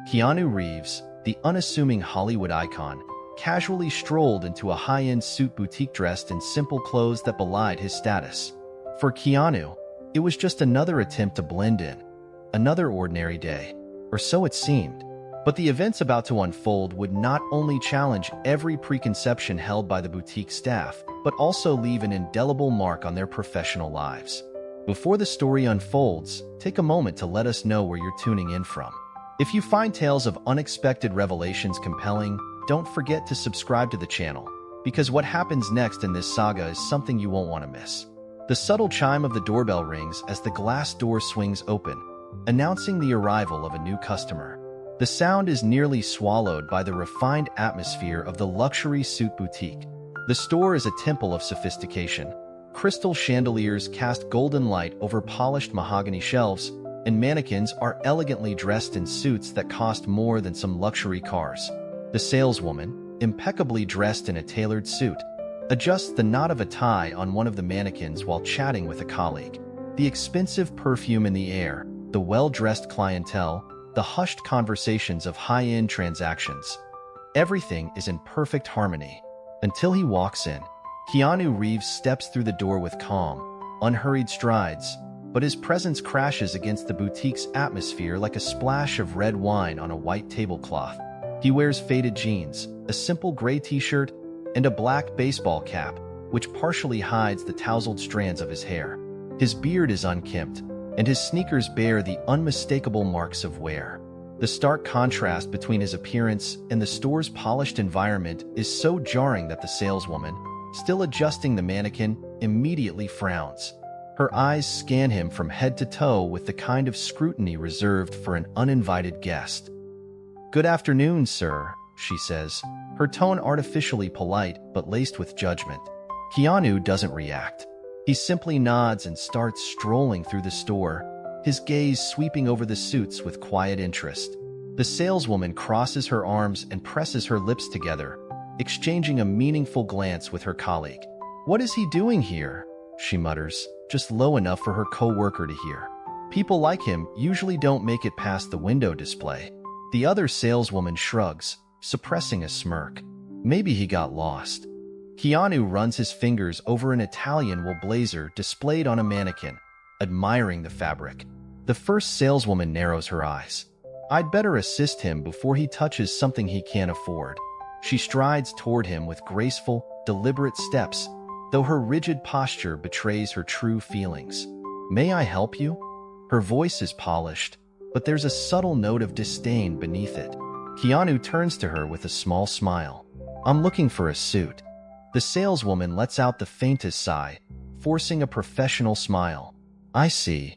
Keanu Reeves, the unassuming Hollywood icon, casually strolled into a high-end suit boutique dressed in simple clothes that belied his status. For Keanu, it was just another attempt to blend in, another ordinary day, or so it seemed. But the events about to unfold would not only challenge every preconception held by the boutique staff, but also leave an indelible mark on their professional lives. Before the story unfolds, take a moment to let us know where you're tuning in from. If you find tales of unexpected revelations compelling, don't forget to subscribe to the channel, because what happens next in this saga is something you won't want to miss. The subtle chime of the doorbell rings as the glass door swings open, announcing the arrival of a new customer. The sound is nearly swallowed by the refined atmosphere of the luxury suit boutique. The store is a temple of sophistication. Crystal chandeliers cast golden light over polished mahogany shelves, and mannequins are elegantly dressed in suits that cost more than some luxury cars. The saleswoman, impeccably dressed in a tailored suit, adjusts the knot of a tie on one of the mannequins while chatting with a colleague. The expensive perfume in the air, the well-dressed clientele, the hushed conversations of high-end transactions. Everything is in perfect harmony. Until he walks in. Keanu Reeves steps through the door with calm, unhurried strides, but his presence crashes against the boutique's atmosphere like a splash of red wine on a white tablecloth. He wears faded jeans, a simple gray t-shirt, and a black baseball cap, which partially hides the tousled strands of his hair. His beard is unkempt, and his sneakers bear the unmistakable marks of wear. The stark contrast between his appearance and the store's polished environment is so jarring that the saleswoman, still adjusting the mannequin, immediately frowns. Her eyes scan him from head to toe with the kind of scrutiny reserved for an uninvited guest. "Good afternoon, sir," she says, her tone artificially polite but laced with judgment. Keanu doesn't react. He simply nods and starts strolling through the store, his gaze sweeping over the suits with quiet interest. The saleswoman crosses her arms and presses her lips together, exchanging a meaningful glance with her colleague. "What is he doing here?" she mutters, just low enough for her co-worker to hear. People like him usually don't make it past the window display. The other saleswoman shrugs, suppressing a smirk. Maybe he got lost. Keanu runs his fingers over an Italian wool blazer displayed on a mannequin, admiring the fabric. The first saleswoman narrows her eyes. I'd better assist him before he touches something he can't afford. She strides toward him with graceful, deliberate steps, though her rigid posture betrays her true feelings. "May I help you?" Her voice is polished, but there's a subtle note of disdain beneath it. Keanu turns to her with a small smile. "I'm looking for a suit." The saleswoman lets out the faintest sigh, forcing a professional smile. "I see."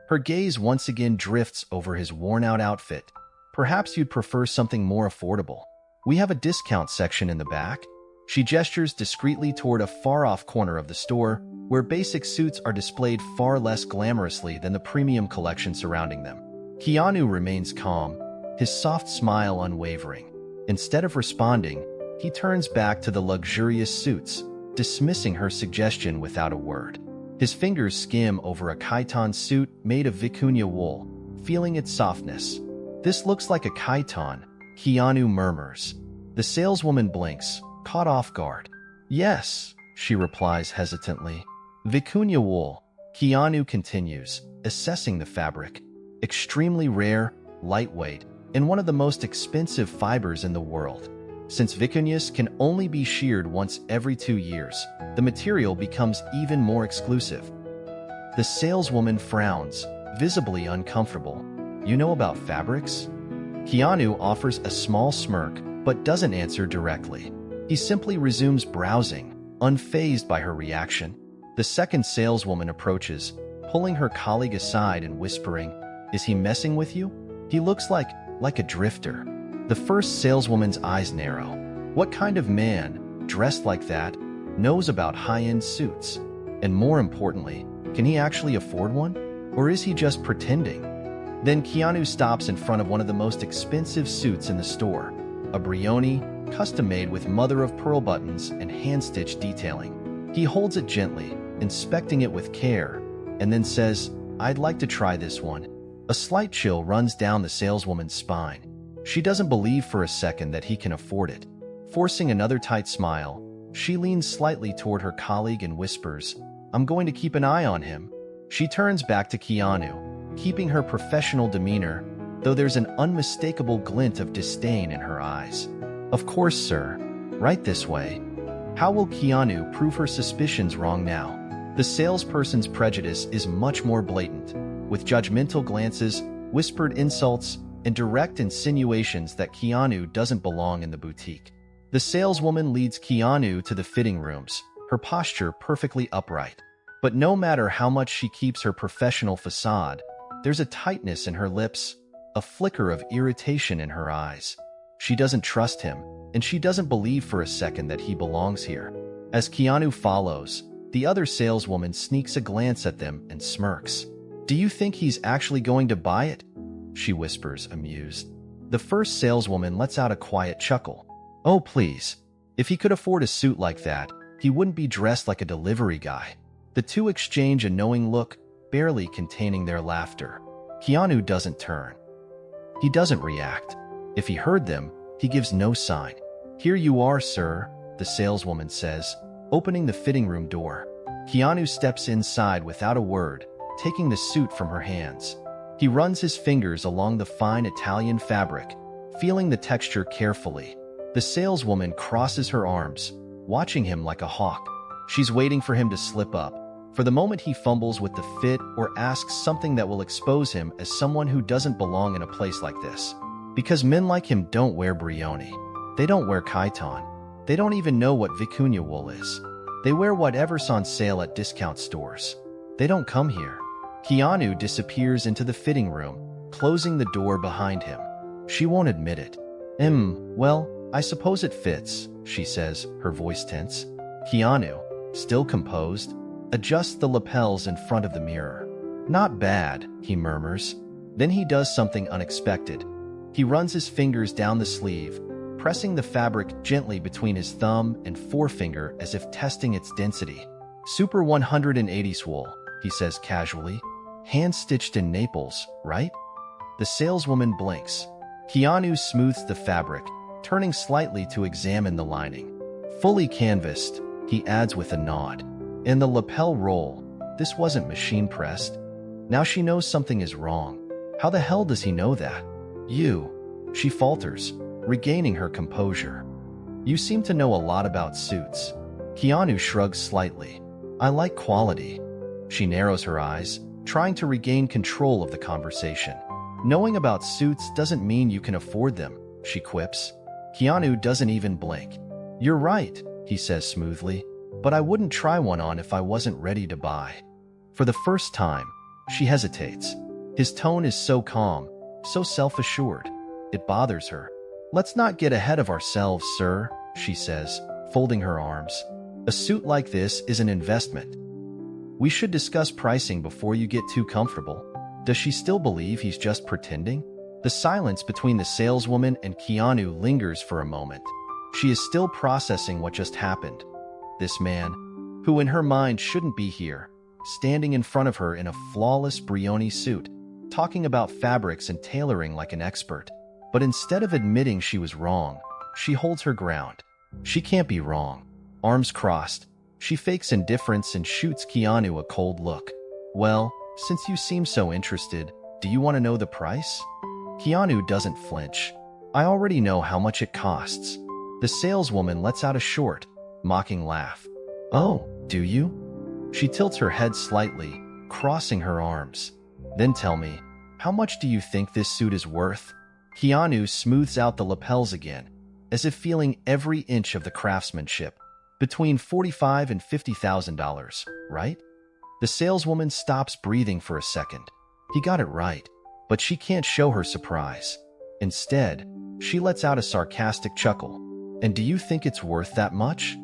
Her gaze once again drifts over his worn-out outfit. "Perhaps you'd prefer something more affordable. We have a discount section in the back." She gestures discreetly toward a far-off corner of the store, where basic suits are displayed far less glamorously than the premium collection surrounding them. Keanu remains calm, his soft smile unwavering. Instead of responding, he turns back to the luxurious suits, dismissing her suggestion without a word. His fingers skim over a chiton suit made of vicuña wool, feeling its softness. "This looks like a chiton," Keanu murmurs. The saleswoman blinks, caught off guard. "Yes," she replies hesitantly. "Vicuña wool," Keanu continues, assessing the fabric. "Extremely rare, lightweight, and one of the most expensive fibers in the world. Since vicuñas can only be sheared once every 2 years, the material becomes even more exclusive." The saleswoman frowns, visibly uncomfortable. "You know about fabrics?" Keanu offers a small smirk, but doesn't answer directly. He simply resumes browsing, unfazed by her reaction. The second saleswoman approaches, pulling her colleague aside and whispering, "Is he messing with you? He looks like a drifter." The first saleswoman's eyes narrow. What kind of man, dressed like that, knows about high-end suits? And more importantly, can he actually afford one? Or is he just pretending? Then Keanu stops in front of one of the most expensive suits in the store, a Brioni, custom-made with mother-of-pearl buttons and hand-stitched detailing. He holds it gently, inspecting it with care, and then says, "I'd like to try this one." A slight chill runs down the saleswoman's spine. She doesn't believe for a second that he can afford it. Forcing another tight smile, she leans slightly toward her colleague and whispers, "I'm going to keep an eye on him." She turns back to Keanu, keeping her professional demeanor, though there's an unmistakable glint of disdain in her eyes. "Of course, sir. Right this way." How will Keanu prove her suspicions wrong now? The salesperson's prejudice is much more blatant, with judgmental glances, whispered insults, and direct insinuations that Keanu doesn't belong in the boutique. The saleswoman leads Keanu to the fitting rooms, her posture perfectly upright. But no matter how much she keeps her professional facade, there's a tightness in her lips, a flicker of irritation in her eyes. She doesn't trust him, and she doesn't believe for a second that he belongs here. As Keanu follows, the other saleswoman sneaks a glance at them and smirks. "Do you think he's actually going to buy it?" she whispers, amused. The first saleswoman lets out a quiet chuckle. "Oh, please. If he could afford a suit like that, he wouldn't be dressed like a delivery guy." The two exchange a knowing look, barely containing their laughter. Keanu doesn't turn. He doesn't react. If he heard them, he gives no sign. "Here you are, sir," the saleswoman says, opening the fitting room door. Keanu steps inside without a word, taking the suit from her hands. He runs his fingers along the fine Italian fabric, feeling the texture carefully. The saleswoman crosses her arms, watching him like a hawk. She's waiting for him to slip up, for the moment he fumbles with the fit or asks something that will expose him as someone who doesn't belong in a place like this. Because men like him don't wear brioni. They don't wear chiton. They don't even know what vicuña wool is. They wear whatever's on sale at discount stores. They don't come here. Keanu disappears into the fitting room, closing the door behind him. She won't admit it. Well, I suppose it fits," she says, her voice tense. Keanu, still composed, adjusts the lapels in front of the mirror. "Not bad," he murmurs. Then he does something unexpected. He runs his fingers down the sleeve, pressing the fabric gently between his thumb and forefinger as if testing its density. "Super 180s wool," he says casually. "Hand-stitched in Naples, right?" The saleswoman blinks. Keanu smooths the fabric, turning slightly to examine the lining. "Fully canvassed," he adds with a nod. "And the lapel roll, this wasn't machine-pressed." Now she knows something is wrong. How the hell does he know that? She falters, regaining her composure. "You seem to know a lot about suits." Keanu shrugs slightly. "I like quality." She narrows her eyes, trying to regain control of the conversation. "Knowing about suits doesn't mean you can afford them," she quips. Keanu doesn't even blink. "You're right," he says smoothly, "but I wouldn't try one on if I wasn't ready to buy." For the first time, she hesitates. His tone is so calm, so self-assured. It bothers her. "Let's not get ahead of ourselves, sir," she says, folding her arms. "A suit like this is an investment. We should discuss pricing before you get too comfortable." Does she still believe he's just pretending? The silence between the saleswoman and Keanu lingers for a moment. She is still processing what just happened. This man, who in her mind shouldn't be here, standing in front of her in a flawless Brioni suit, talking about fabrics and tailoring like an expert. But instead of admitting she was wrong, she holds her ground. She can't be wrong. Arms crossed, she fakes indifference and shoots Keanu a cold look. "Well, since you seem so interested, do you want to know the price?" Keanu doesn't flinch. "I already know how much it costs." The saleswoman lets out a short, mocking laugh. "Oh, do you?" She tilts her head slightly, crossing her arms. "Then tell me, how much do you think this suit is worth?" Keanu smooths out the lapels again, as if feeling every inch of the craftsmanship. "Between $45,000 and $50,000, right?" The saleswoman stops breathing for a second. He got it right, but she can't show her surprise. Instead, she lets out a sarcastic chuckle. "And do you think it's worth that much?"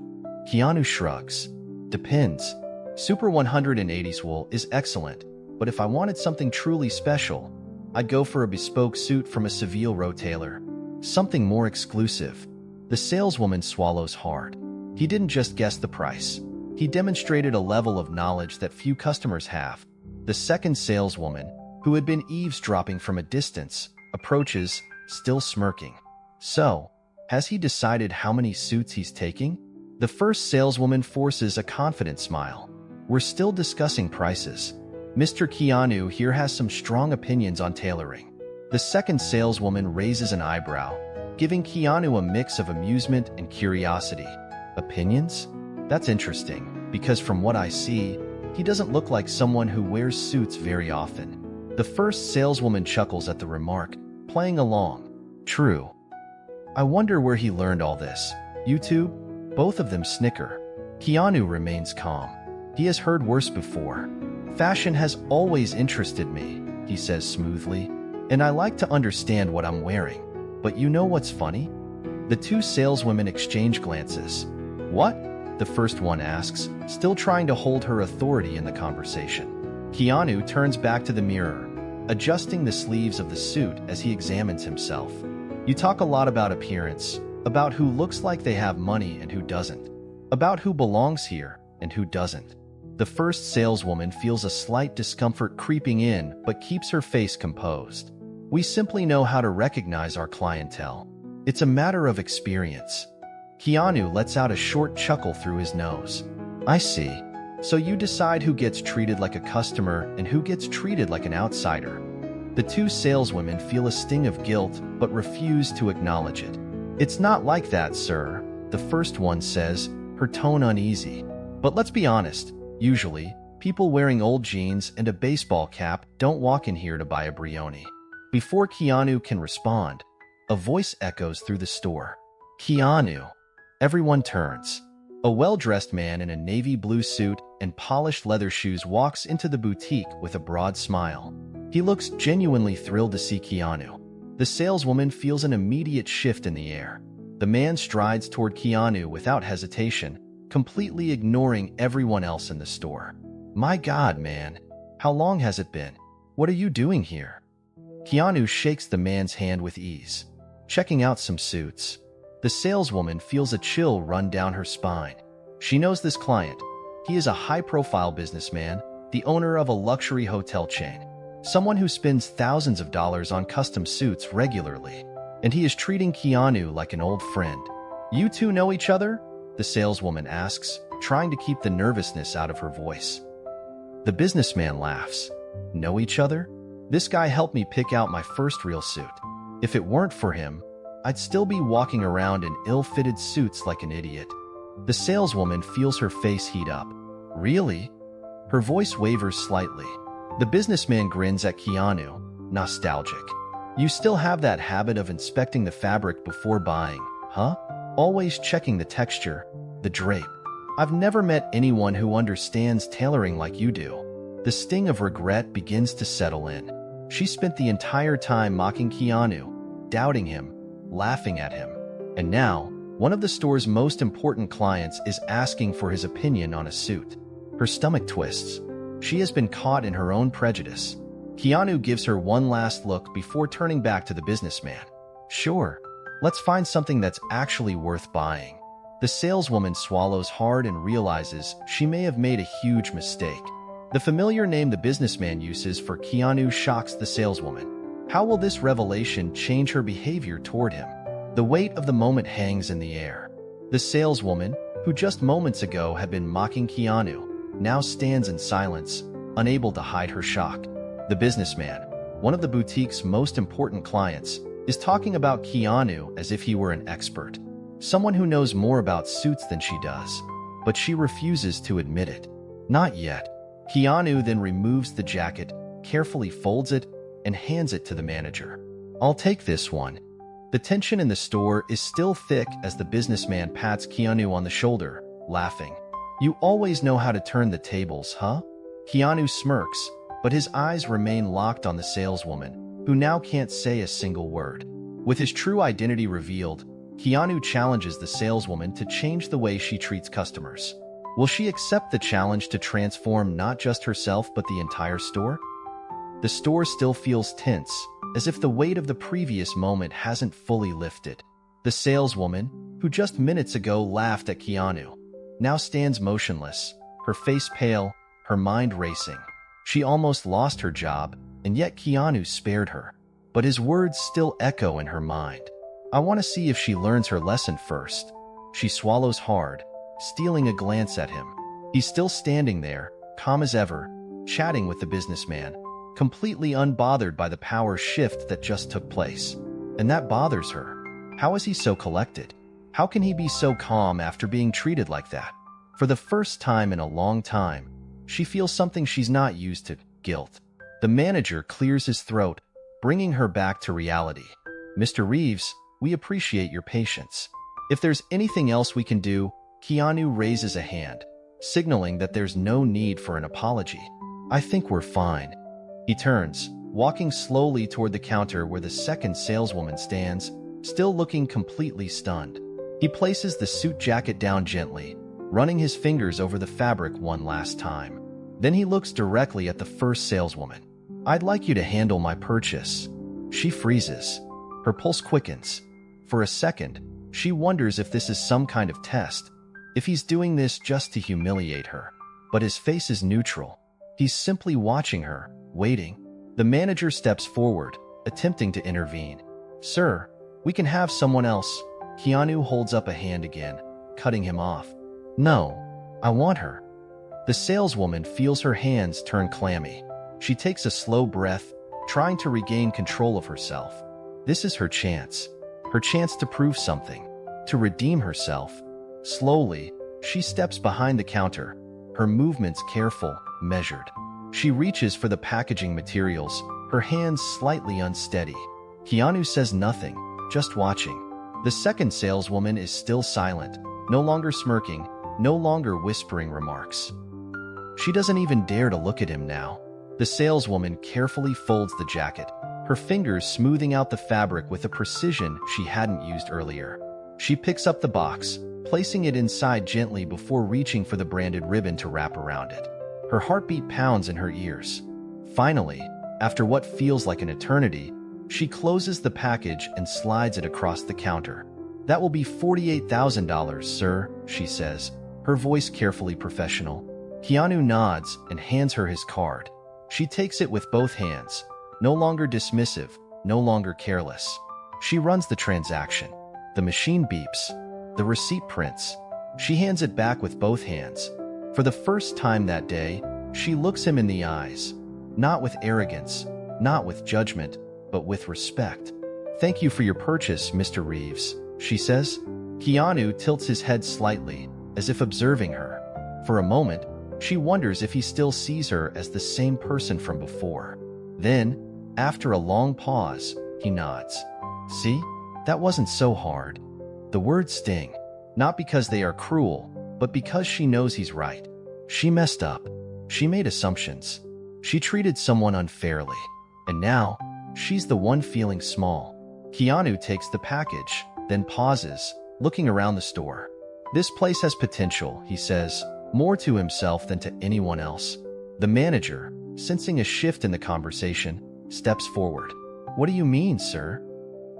Keanu shrugs. "Depends. Super 180s wool is excellent, but if I wanted something truly special, I'd go for a bespoke suit from a Seville Row tailor. Something more exclusive." The saleswoman swallows hard. He didn't just guess the price. He demonstrated a level of knowledge that few customers have. The second saleswoman, who had been eavesdropping from a distance, approaches, still smirking. So, has he decided how many suits he's taking? The first saleswoman forces a confident smile. We're still discussing prices. Mr. Keanu here has some strong opinions on tailoring. The second saleswoman raises an eyebrow, giving Keanu a mix of amusement and curiosity. Opinions? That's interesting, because from what I see, he doesn't look like someone who wears suits very often. The first saleswoman chuckles at the remark, playing along. True. I wonder where he learned all this. YouTube? Both of them snicker. Keanu remains calm. He has heard worse before. Fashion has always interested me, he says smoothly, and I like to understand what I'm wearing. But you know what's funny? The two saleswomen exchange glances. What? The first one asks, still trying to hold her authority in the conversation. Keanu turns back to the mirror, adjusting the sleeves of the suit as he examines himself. You talk a lot about appearance, about who looks like they have money and who doesn't, about who belongs here and who doesn't. The first saleswoman feels a slight discomfort creeping in but keeps her face composed. We simply know how to recognize our clientele. It's a matter of experience. Keanu lets out a short chuckle through his nose. I see. So you decide who gets treated like a customer and who gets treated like an outsider. The two saleswomen feel a sting of guilt but refuse to acknowledge it. It's not like that, sir, the first one says, her tone uneasy. But let's be honest, usually, people wearing old jeans and a baseball cap don't walk in here to buy a Brioni. Before Keanu can respond, a voice echoes through the store. Keanu. Everyone turns. A well-dressed man in a navy blue suit and polished leather shoes walks into the boutique with a broad smile. He looks genuinely thrilled to see Keanu. The saleswoman feels an immediate shift in the air. The man strides toward Keanu without hesitation, completely ignoring everyone else in the store. My God, man. How long has it been? What are you doing here? Keanu shakes the man's hand with ease. Checking out some suits. The saleswoman feels a chill run down her spine. She knows this client. He is a high-profile businessman, the owner of a luxury hotel chain, someone who spends thousands of dollars on custom suits regularly, and he is treating Keanu like an old friend. You two know each other? The saleswoman asks, trying to keep the nervousness out of her voice. The businessman laughs. Know each other? This guy helped me pick out my first real suit. If it weren't for him, I'd still be walking around in ill-fitted suits like an idiot. The saleswoman feels her face heat up. Really? Her voice wavers slightly. The businessman grins at Keanu, nostalgic. You still have that habit of inspecting the fabric before buying, huh? Always checking the texture, the drape. I've never met anyone who understands tailoring like you do. The sting of regret begins to settle in. She spent the entire time mocking Keanu, doubting him, laughing at him. And now, one of the store's most important clients is asking for his opinion on a suit. Her stomach twists. She has been caught in her own prejudice. Keanu gives her one last look before turning back to the businessman. Sure, let's find something that's actually worth buying. The saleswoman swallows hard and realizes she may have made a huge mistake. The familiar name the businessman uses for Keanu shocks the saleswoman. How will this revelation change her behavior toward him? The weight of the moment hangs in the air. The saleswoman, who just moments ago had been mocking Keanu, now stands in silence, unable to hide her shock. The businessman, one of the boutique's most important clients, is talking about Keanu as if he were an expert, someone who knows more about suits than she does, but she refuses to admit it. Not yet. Keanu then removes the jacket, carefully folds it, and hands it to the manager. I'll take this one. The tension in the store is still thick as the businessman pats Keanu on the shoulder, laughing. You always know how to turn the tables, huh? Keanu smirks, but his eyes remain locked on the saleswoman, who now can't say a single word. With his true identity revealed, Keanu challenges the saleswoman to change the way she treats customers. Will she accept the challenge to transform not just herself but the entire store? The store still feels tense, as if the weight of the previous moment hasn't fully lifted. The saleswoman, who just minutes ago laughed at Keanu, now stands motionless, her face pale, her mind racing. She almost lost her job, and yet Keanu spared her. but his words still echo in her mind. I want to see if she learns her lesson first. She swallows hard, stealing a glance at him. He's still standing there, calm as ever, chatting with the businessman, completely unbothered by the power shift that just took place. And that bothers her. How is he so collected? How can he be so calm after being treated like that? For the first time in a long time, she feels something she's not used to: guilt. The manager clears his throat, bringing her back to reality. Mr. Reeves, we appreciate your patience. If there's anything else we can do, Keanu raises a hand, signaling that there's no need for an apology. I think we're fine. He turns, walking slowly toward the counter where the second saleswoman stands, still looking completely stunned. He places the suit jacket down gently, running his fingers over the fabric one last time. Then he looks directly at the first saleswoman. I'd like you to handle my purchase. She freezes. Her pulse quickens. For a second, she wonders if this is some kind of test, if he's doing this just to humiliate her. But his face is neutral. He's simply watching her, waiting. The manager steps forward, attempting to intervene. Sir, we can have someone else. Keanu holds up a hand again, cutting him off. No, I want her. The saleswoman feels her hands turn clammy. She takes a slow breath, trying to regain control of herself. This is her chance to prove something, to redeem herself. Slowly, she steps behind the counter, her movements careful, measured. She reaches for the packaging materials, her hands slightly unsteady. Keanu says nothing, just watching. The second saleswoman is still silent, no longer smirking, no longer whispering remarks. She doesn't even dare to look at him now. The saleswoman carefully folds the jacket, her fingers smoothing out the fabric with a precision she hadn't used earlier. She picks up the box, placing it inside gently before reaching for the branded ribbon to wrap around it. Her heartbeat pounds in her ears. Finally, after what feels like an eternity, she closes the package and slides it across the counter. That will be $48,000, sir, she says, her voice carefully professional. Keanu nods and hands her his card. She takes it with both hands, no longer dismissive, no longer careless. She runs the transaction. The machine beeps. The receipt prints. She hands it back with both hands. For the first time that day, she looks him in the eyes, not with arrogance, not with judgment, but with respect. Thank you for your purchase, Mr. Reeves, she says. Keanu tilts his head slightly, as if observing her. For a moment, she wonders if he still sees her as the same person from before. Then, after a long pause, he nods. See, that wasn't so hard. The words sting, not because they are cruel, but because she knows he's right. She messed up. She made assumptions. She treated someone unfairly. And now, she's the one feeling small. Keanu takes the package, then pauses, looking around the store. This place has potential, he says, more to himself than to anyone else. The manager, sensing a shift in the conversation, steps forward. What do you mean, sir?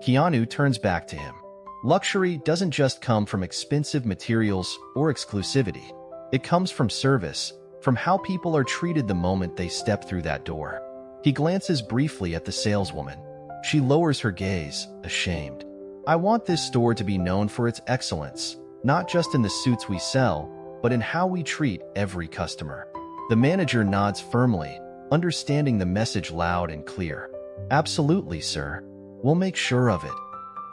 Keanu turns back to him. Luxury doesn't just come from expensive materials or exclusivity. It comes from service, from how people are treated the moment they step through that door. He glances briefly at the saleswoman. She lowers her gaze, ashamed. I want this store to be known for its excellence, not just in the suits we sell, but in how we treat every customer. The manager nods firmly, understanding the message loud and clear. Absolutely, sir. We'll make sure of it.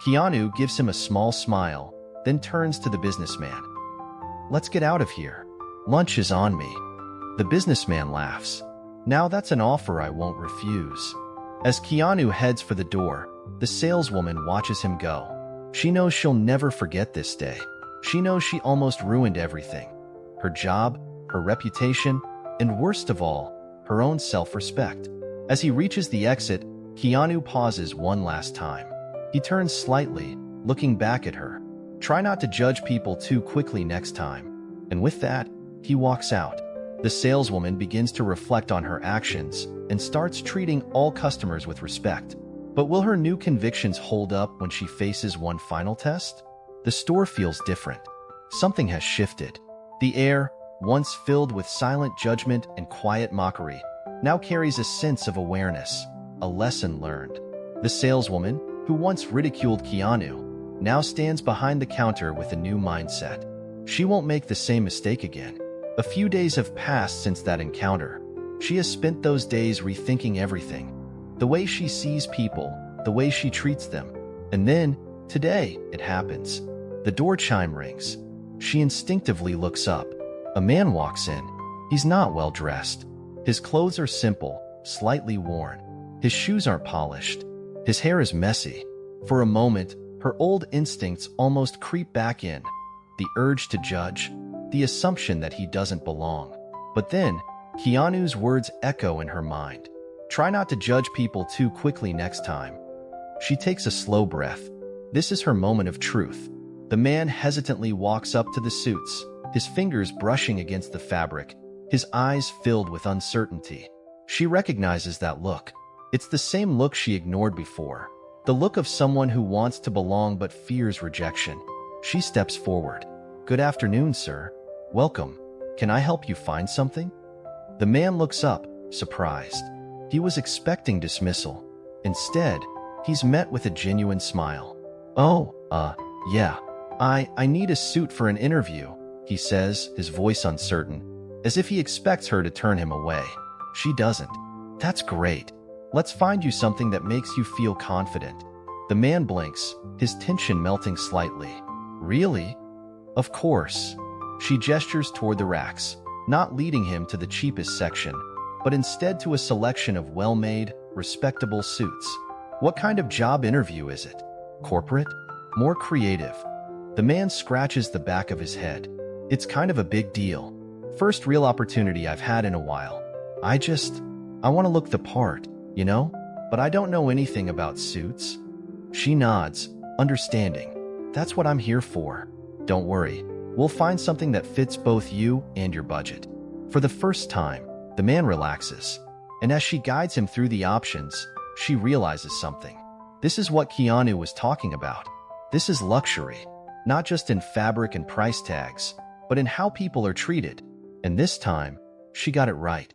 Keanu gives him a small smile, then turns to the businessman. Let's get out of here. Lunch is on me. The businessman laughs. Now that's an offer I won't refuse. As Keanu heads for the door, the saleswoman watches him go. She knows she'll never forget this day. She knows she almost ruined everything. Her job, her reputation, and worst of all, her own self-respect. As he reaches the exit, Keanu pauses one last time. He turns slightly, looking back at her. Try not to judge people too quickly next time. And with that, he walks out. The saleswoman begins to reflect on her actions and starts treating all customers with respect. But will her new convictions hold up when she faces one final test? The store feels different. Something has shifted. The air, once filled with silent judgment and quiet mockery, now carries a sense of awareness, a lesson learned. The saleswoman, who once ridiculed Keanu, now stands behind the counter with a new mindset. She won't make the same mistake again. A few days have passed since that encounter. She has spent those days rethinking everything. The way she sees people, the way she treats them. And then, today, it happens. The door chime rings. She instinctively looks up. A man walks in. He's not well dressed. His clothes are simple, slightly worn. His shoes aren't polished. His hair is messy. For a moment, her old instincts almost creep back in. The urge to judge, the assumption that he doesn't belong. But then, Keanu's words echo in her mind. Try not to judge people too quickly next time. She takes a slow breath. This is her moment of truth. The man hesitantly walks up to the suits, his fingers brushing against the fabric, his eyes filled with uncertainty. She recognizes that look. It's the same look she ignored before. The look of someone who wants to belong but fears rejection. She steps forward. "Good afternoon, sir. Welcome. Can I help you find something?" The man looks up, surprised. He was expecting dismissal. Instead, he's met with a genuine smile. "Oh, yeah. I need a suit for an interview," he says, his voice uncertain, as if he expects her to turn him away. She doesn't. "That's great. Let's find you something that makes you feel confident." The man blinks, his tension melting slightly. "Really?" "Of course." She gestures toward the racks, not leading him to the cheapest section, but instead to a selection of well-made, respectable suits. "What kind of job interview is it? Corporate? More creative?" The man scratches the back of his head. "It's kind of a big deal. First real opportunity I've had in a while. I want to look the part, you know? But I don't know anything about suits." She nods, understanding. "That's what I'm here for. Don't worry. We'll find something that fits both you and your budget." For the first time, the man relaxes. And as she guides him through the options, she realizes something. This is what Keanu was talking about. This is luxury, not just in fabric and price tags, but in how people are treated. And this time, she got it right.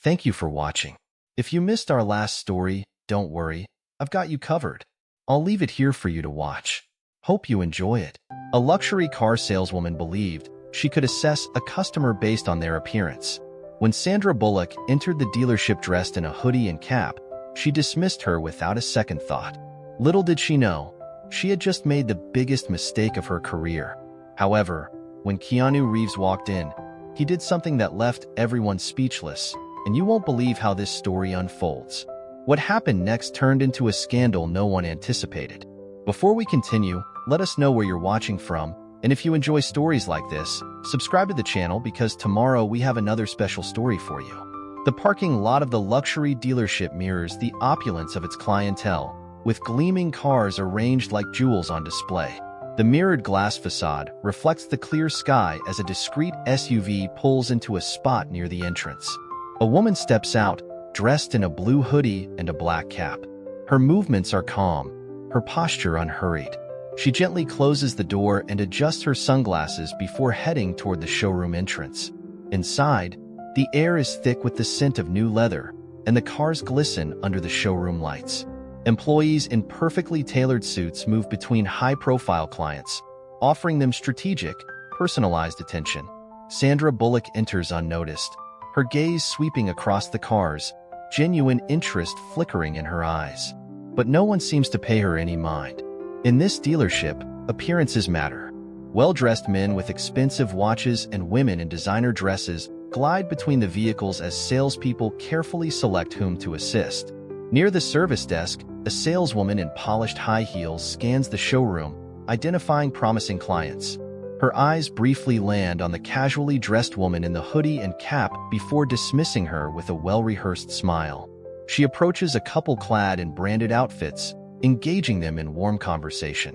Thank you for watching. If you missed our last story, don't worry. I've got you covered. I'll leave it here for you to watch. Hope you enjoy it. A luxury car saleswoman believed she could assess a customer based on their appearance. When Sandra Bullock entered the dealership dressed in a hoodie and cap, she dismissed her without a second thought. Little did she know, she had just made the biggest mistake of her career. However, when Keanu Reeves walked in, he did something that left everyone speechless, and you won't believe how this story unfolds. What happened next turned into a scandal no one anticipated. Before we continue, let us know where you're watching from, and if you enjoy stories like this, subscribe to the channel because tomorrow we have another special story for you. The parking lot of the luxury dealership mirrors the opulence of its clientele, with gleaming cars arranged like jewels on display. The mirrored glass facade reflects the clear sky as a discreet SUV pulls into a spot near the entrance. A woman steps out, dressed in a blue hoodie and a black cap. Her movements are calm, her posture unhurried. She gently closes the door and adjusts her sunglasses before heading toward the showroom entrance. Inside, the air is thick with the scent of new leather, and the cars glisten under the showroom lights. Employees in perfectly tailored suits move between high-profile clients, offering them strategic, personalized attention. Sandra Bullock enters unnoticed, her gaze sweeping across the cars, genuine interest flickering in her eyes. But no one seems to pay her any mind. In this dealership, appearances matter. Well-dressed men with expensive watches and women in designer dresses glide between the vehicles as salespeople carefully select whom to assist. Near the service desk, a saleswoman in polished high heels scans the showroom, identifying promising clients. Her eyes briefly land on the casually dressed woman in the hoodie and cap before dismissing her with a well-rehearsed smile. She approaches a couple clad in branded outfits, engaging them in warm conversation.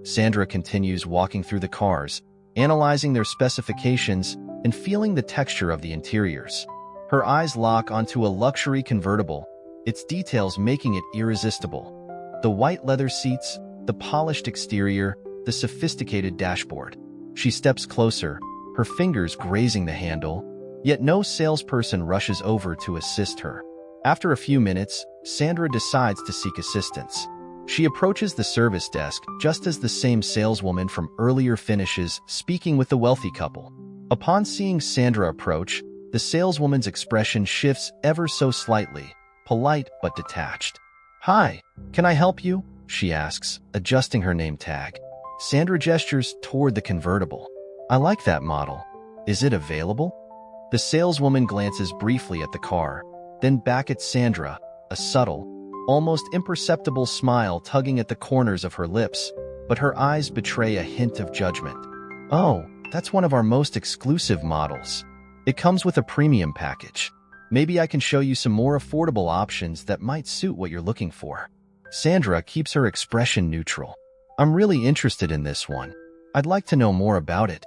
Sandra continues walking through the cars, analyzing their specifications and feeling the texture of the interiors. Her eyes lock onto a luxury convertible, its details making it irresistible. The white leather seats, the polished exterior, the sophisticated dashboard. She steps closer, her fingers grazing the handle, yet no salesperson rushes over to assist her. After a few minutes, Sandra decides to seek assistance. She approaches the service desk just as the same saleswoman from earlier finishes speaking with the wealthy couple. Upon seeing Sandra approach, the saleswoman's expression shifts ever so slightly, polite but detached. "Hi, can I help you?" she asks, adjusting her name tag. Sandra gestures toward the convertible. "I like that model. Is it available?" The saleswoman glances briefly at the car, then back at Sandra, a subtle, almost imperceptible smile tugging at the corners of her lips, but her eyes betray a hint of judgment. "Oh, that's one of our most exclusive models. It comes with a premium package. Maybe I can show you some more affordable options that might suit what you're looking for." Sandra keeps her expression neutral. "I'm really interested in this one. I'd like to know more about it."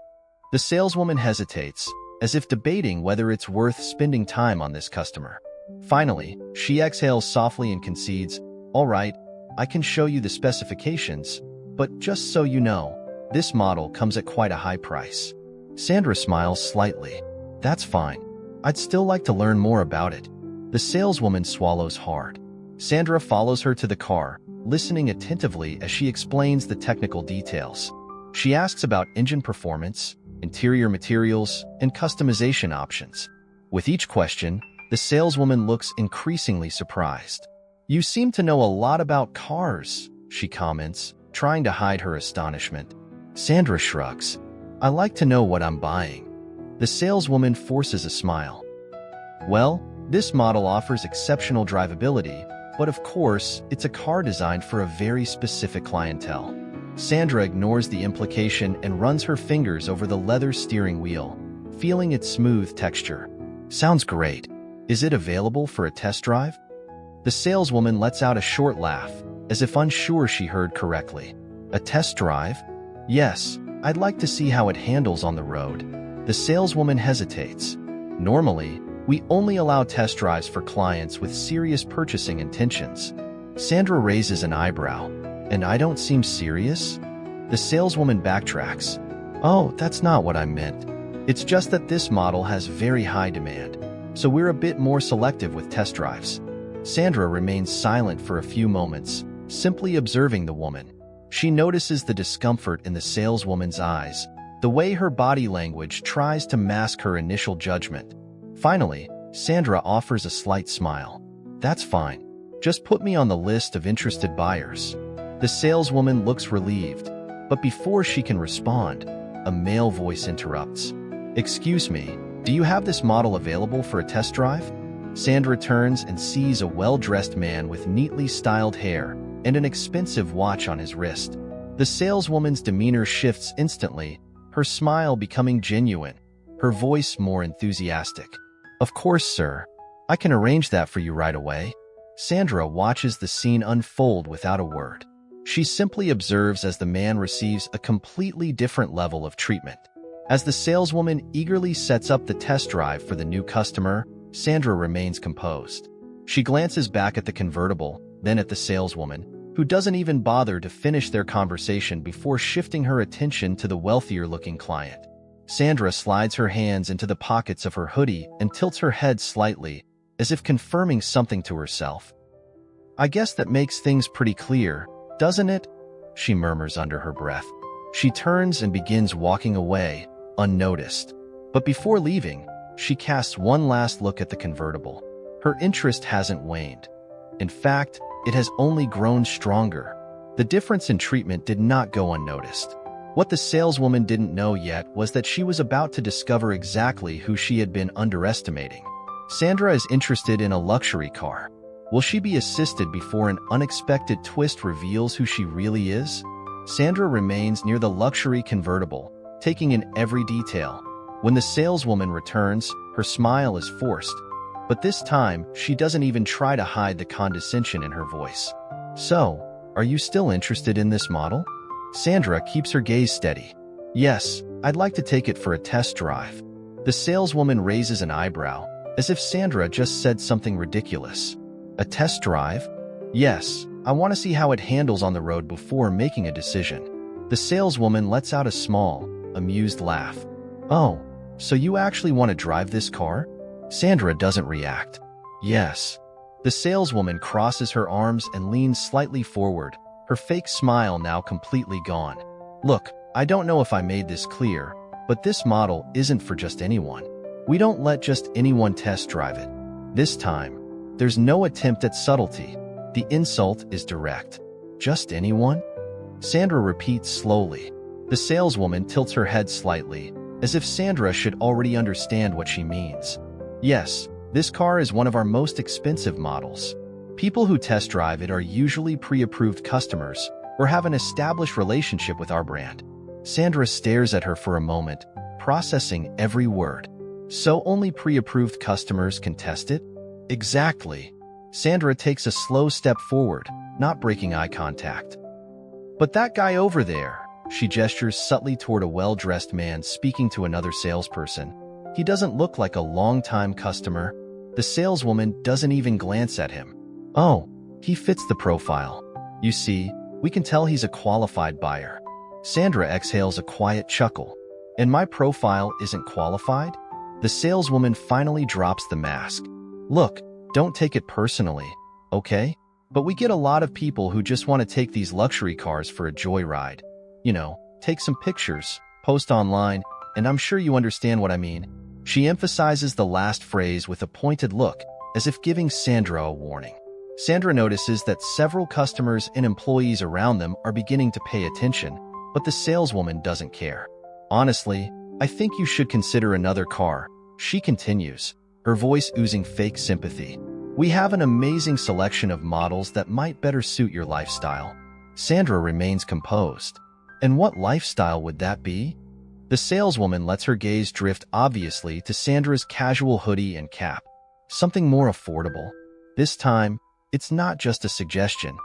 The saleswoman hesitates, as if debating whether it's worth spending time on this customer. Finally, she exhales softly and concedes, "All right, I can show you the specifications, but just so you know, this model comes at quite a high price." Sandra smiles slightly. "That's fine. I'd still like to learn more about it." The saleswoman swallows hard. Sandra follows her to the car, listening attentively as she explains the technical details. She asks about engine performance, interior materials, and customization options. With each question, the saleswoman looks increasingly surprised. "You seem to know a lot about cars," she comments, trying to hide her astonishment. Sandra shrugs. "I like to know what I'm buying." The saleswoman forces a smile. "Well, this model offers exceptional drivability, but of course, it's a car designed for a very specific clientele." Sandra ignores the implication and runs her fingers over the leather steering wheel, feeling its smooth texture. "Sounds great. Is it available for a test drive?" The saleswoman lets out a short laugh, as if unsure she heard correctly. "A test drive? Yes, I'd like to see how it handles on the road." The saleswoman hesitates. "Normally, we only allow test drives for clients with serious purchasing intentions." Sandra raises an eyebrow. "And I don't seem serious?" The saleswoman backtracks. "Oh, that's not what I meant. It's just that this model has very high demand, so we're a bit more selective with test drives." Sandra remains silent for a few moments, simply observing the woman. She notices the discomfort in the saleswoman's eyes, the way her body language tries to mask her initial judgment. Finally, Sandra offers a slight smile. "That's fine. Just put me on the list of interested buyers." The saleswoman looks relieved, but before she can respond, a male voice interrupts. "Excuse me, do you have this model available for a test drive?" Sandra turns and sees a well-dressed man with neatly styled hair and an expensive watch on his wrist. The saleswoman's demeanor shifts instantly, her smile becoming genuine, her voice more enthusiastic. "Of course, sir. I can arrange that for you right away." Sandra watches the scene unfold without a word. She simply observes as the man receives a completely different level of treatment. As the saleswoman eagerly sets up the test drive for the new customer, Sandra remains composed. She glances back at the convertible, then at the saleswoman, who doesn't even bother to finish their conversation before shifting her attention to the wealthier-looking client. Sandra slides her hands into the pockets of her hoodie and tilts her head slightly, as if confirming something to herself. "I guess that makes things pretty clear, doesn't it?" she murmurs under her breath. She turns and begins walking away, unnoticed. But before leaving, she casts one last look at the convertible. Her interest hasn't waned. In fact, it has only grown stronger. The difference in treatment did not go unnoticed. What the saleswoman didn't know yet was that she was about to discover exactly who she had been underestimating. Sandra is interested in a luxury car. Will she be assisted before an unexpected twist reveals who she really is? Sandra remains near the luxury convertible, taking in every detail. When the saleswoman returns, her smile is forced. But this time, she doesn't even try to hide the condescension in her voice. "So, are you still interested in this model?" Sandra keeps her gaze steady. "Yes, I'd like to take it for a test drive." The saleswoman raises an eyebrow, as if Sandra just said something ridiculous. "A test drive?" "Yes, I want to see how it handles on the road before making a decision." The saleswoman lets out a small, amused laugh. "Oh, so you actually want to drive this car?" Sandra doesn't react. "Yes. The saleswoman crosses her arms and leans slightly forward, her fake smile now completely gone. Look, I don't know if I made this clear, but this model isn't for just anyone. We don't let just anyone test drive it. This time, there's no attempt at subtlety. The insult is direct. Just anyone? Sandra repeats slowly. The saleswoman tilts her head slightly, as if Sandra should already understand what she means. Yes, this car is one of our most expensive models. People who test drive it are usually pre-approved customers or have an established relationship with our brand. Sandra stares at her for a moment, processing every word. So only pre-approved customers can test it? Exactly. Sandra takes a slow step forward, not breaking eye contact. But that guy over there, she gestures subtly toward a well-dressed man speaking to another salesperson. He doesn't look like a long-time customer. The saleswoman doesn't even glance at him. Oh, he fits the profile. You see, we can tell he's a qualified buyer. Sandra exhales a quiet chuckle. And my profile isn't qualified? The saleswoman finally drops the mask. Look, don't take it personally, okay? But we get a lot of people who just want to take these luxury cars for a joyride. You know, take some pictures, post online, and I'm sure you understand what I mean. She emphasizes the last phrase with a pointed look, as if giving Sandra a warning. Sandra notices that several customers and employees around them are beginning to pay attention, but the saleswoman doesn't care. Honestly, I think you should consider another car, she continues, her voice oozing fake sympathy. We have an amazing selection of models that might better suit your lifestyle. Sandra remains composed. And what lifestyle would that be? The saleswoman lets her gaze drift obviously to Sandra's casual hoodie and cap. Something more affordable. This time, it's not just a suggestion,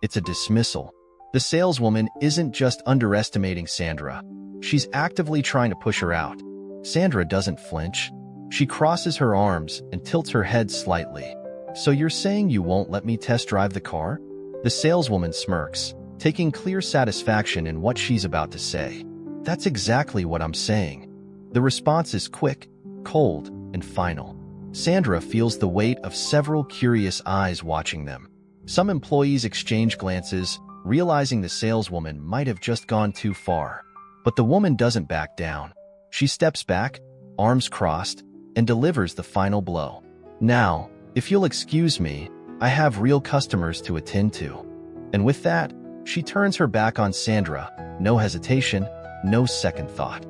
it's a dismissal. The saleswoman isn't just underestimating Sandra. She's actively trying to push her out. Sandra doesn't flinch. She crosses her arms and tilts her head slightly. So you're saying you won't let me test drive the car? The saleswoman smirks, taking clear satisfaction in what she's about to say. That's exactly what I'm saying. The response is quick, cold, and final. Sandra feels the weight of several curious eyes watching them. Some employees exchange glances, realizing the saleswoman might have just gone too far. But the woman doesn't back down. She steps back, arms crossed, and delivers the final blow. Now, if you'll excuse me, I have real customers to attend to. And with that, she turns her back on Sandra, no hesitation, no second thought.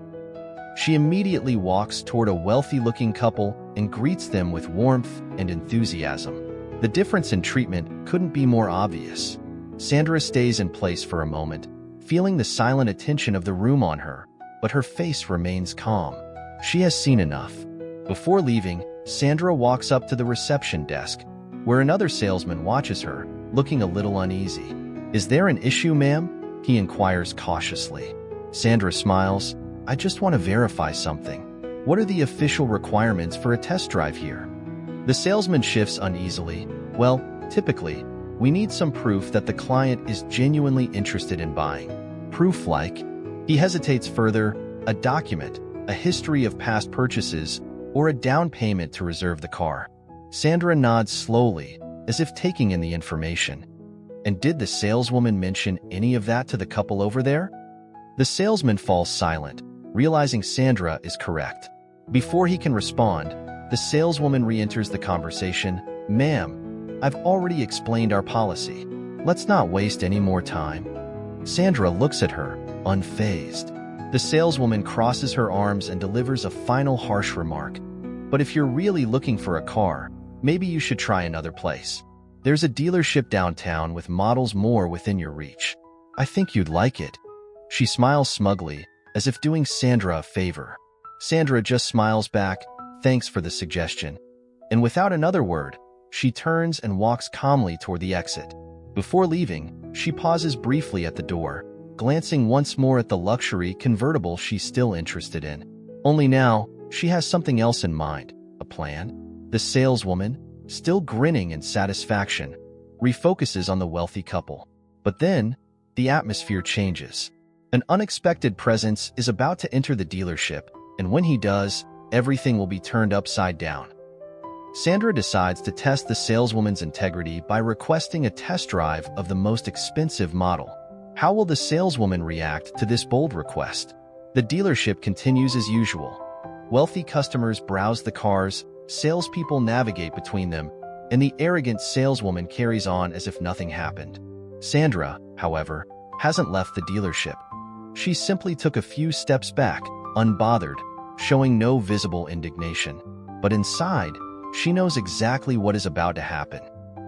She immediately walks toward a wealthy-looking couple and greets them with warmth and enthusiasm. The difference in treatment couldn't be more obvious. Sandra stays in place for a moment, feeling the silent attention of the room on her, but her face remains calm. She has seen enough. Before leaving, Sandra walks up to the reception desk, where another salesman watches her, looking a little uneasy. "Is there an issue, ma'am?" he inquires cautiously. Sandra smiles. "I just want to verify something. What are the official requirements for a test drive here?" The salesman shifts uneasily. "Well, typically, we need some proof that the client is genuinely interested in buying. Proof like..." He hesitates further, "a document, a history of past purchases, or a down payment to reserve the car." Sandra nods slowly, as if taking in the information. "And did the saleswoman mention any of that to the couple over there?" The salesman falls silent, realizing Sandra is correct. Before he can respond, the saleswoman re-enters the conversation. "Ma'am, I've already explained our policy. Let's not waste any more time." Sandra looks at her, unfazed. The saleswoman crosses her arms and delivers a final harsh remark. "But if you're really looking for a car, maybe you should try another place. There's a dealership downtown with models more within your reach. I think you'd like it." She smiles smugly, as if doing Sandra a favor. Sandra just smiles back, "Thanks for the suggestion." And without another word, she turns and walks calmly toward the exit. Before leaving, she pauses briefly at the door, glancing once more at the luxury convertible she's still interested in. Only now, she has something else in mind, a plan. The saleswoman, still grinning in satisfaction, refocuses on the wealthy couple. But then, the atmosphere changes. An unexpected presence is about to enter the dealership, and when he does, everything will be turned upside down. Sandra decides to test the saleswoman's integrity by requesting a test drive of the most expensive model. How will the saleswoman react to this bold request? The dealership continues as usual. Wealthy customers browse the cars, salespeople navigate between them, and the arrogant saleswoman carries on as if nothing happened. Sandra, however, hasn't left the dealership. She simply took a few steps back, unbothered, showing no visible indignation. But inside, she knows exactly what is about to happen.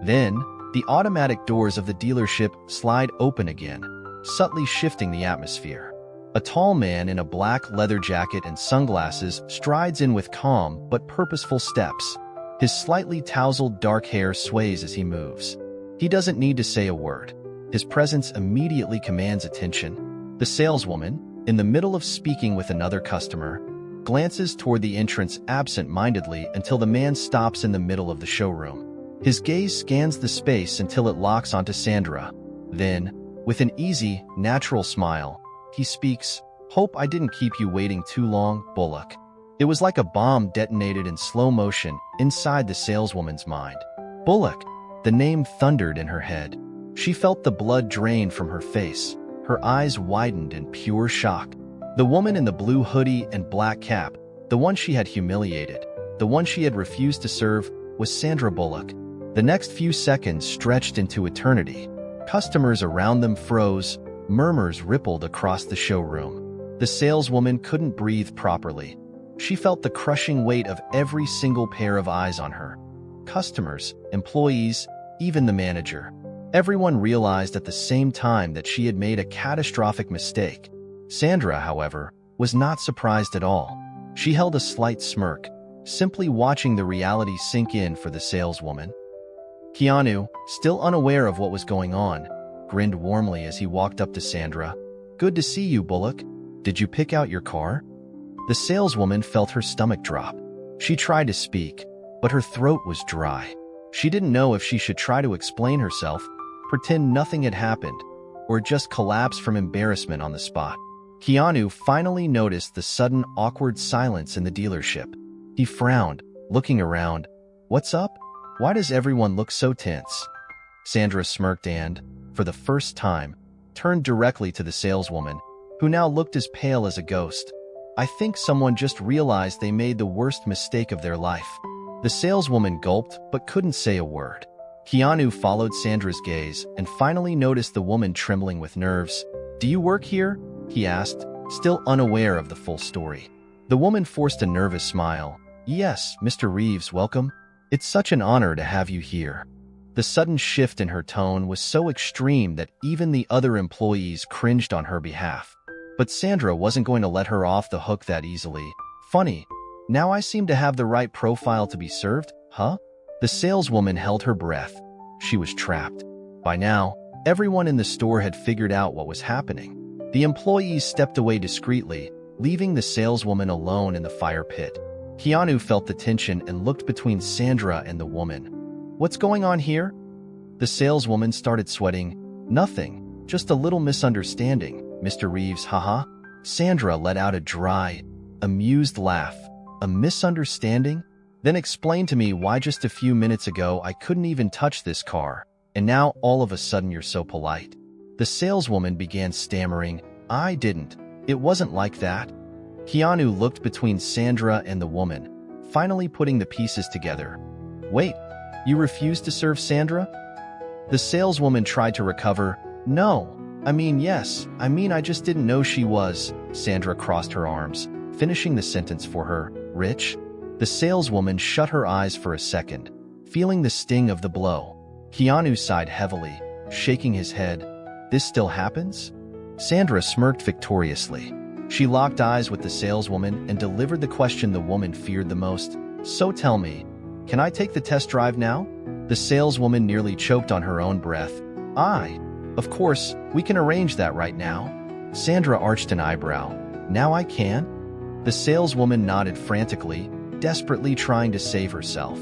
Then, the automatic doors of the dealership slide open again, subtly shifting the atmosphere. A tall man in a black leather jacket and sunglasses strides in with calm but purposeful steps. His slightly tousled dark hair sways as he moves. He doesn't need to say a word. His presence immediately commands attention. The saleswoman, in the middle of speaking with another customer, glances toward the entrance absent-mindedly until the man stops in the middle of the showroom. His gaze scans the space until it locks onto Sandra. Then, with an easy, natural smile, he speaks, "Hope I didn't keep you waiting too long, Bullock." It was like a bomb detonated in slow motion inside the saleswoman's mind. Bullock, the name thundered in her head. She felt the blood drain from her face. Her eyes widened in pure shock. The woman in the blue hoodie and black cap, the one she had humiliated, the one she had refused to serve, was Sandra Bullock. The next few seconds stretched into eternity. Customers around them froze. Murmurs rippled across the showroom. The saleswoman couldn't breathe properly. She felt the crushing weight of every single pair of eyes on her. Customers, employees, even the manager. Everyone realized at the same time that she had made a catastrophic mistake. Sandra, however, was not surprised at all. She held a slight smirk, simply watching the reality sink in for the saleswoman. Keanu, still unaware of what was going on, grinned warmly as he walked up to Sandra. "Good to see you, Bullock. Did you pick out your car?" The saleswoman felt her stomach drop. She tried to speak, but her throat was dry. She didn't know if she should try to explain herself, pretend nothing had happened, or just collapse from embarrassment on the spot. Keanu finally noticed the sudden awkward silence in the dealership. He frowned, looking around. "What's up? Why does everyone look so tense?" Sandra smirked and, for the first time, turned directly to the saleswoman, who now looked as pale as a ghost. "I think someone just realized they made the worst mistake of their life." The saleswoman gulped but couldn't say a word. Keanu followed Sandra's gaze and finally noticed the woman trembling with nerves. "Do you work here?" he asked, still unaware of the full story. The woman forced a nervous smile. "Yes, Mr. Reeves, welcome. It's such an honor to have you here." The sudden shift in her tone was so extreme that even the other employees cringed on her behalf. But Sandra wasn't going to let her off the hook that easily. "Funny, now I seem to have the right profile to be served, huh?" The saleswoman held her breath. She was trapped. By now, everyone in the store had figured out what was happening. The employees stepped away discreetly, leaving the saleswoman alone in the fire pit. Keanu felt the tension and looked between Sandra and the woman. "What's going on here?" The saleswoman started sweating. "Nothing, just a little misunderstanding, Mr. Reeves, haha." Sandra let out a dry, amused laugh. "A misunderstanding? Then explain to me why just a few minutes ago I couldn't even touch this car, and now all of a sudden you're so polite." The saleswoman began stammering. "I didn't. It wasn't like that." Keanu looked between Sandra and the woman, finally putting the pieces together. "Wait, you refused to serve Sandra?" The saleswoman tried to recover. "No, yes, I just didn't know she was." Sandra crossed her arms, finishing the sentence for her. "Rich?" The saleswoman shut her eyes for a second, feeling the sting of the blow. Keanu sighed heavily, shaking his head. "This still happens?" Sandra smirked victoriously. She locked eyes with the saleswoman and delivered the question the woman feared the most. "So tell me, can I take the test drive now?" The saleswoman nearly choked on her own breath. Of course, we can arrange that right now." Sandra arched an eyebrow. "Now I can?" The saleswoman nodded frantically, desperately trying to save herself.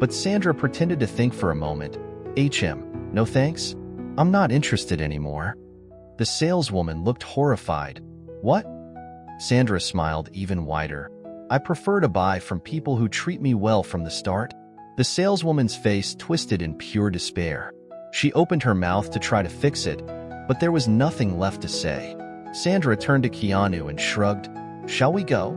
But Sandra pretended to think for a moment. No thanks. I'm not interested anymore." The saleswoman looked horrified. "What?" Sandra smiled even wider. "I prefer to buy from people who treat me well from the start." The saleswoman's face twisted in pure despair. She opened her mouth to try to fix it, but there was nothing left to say. Sandra turned to Keanu and shrugged. "Shall we go?"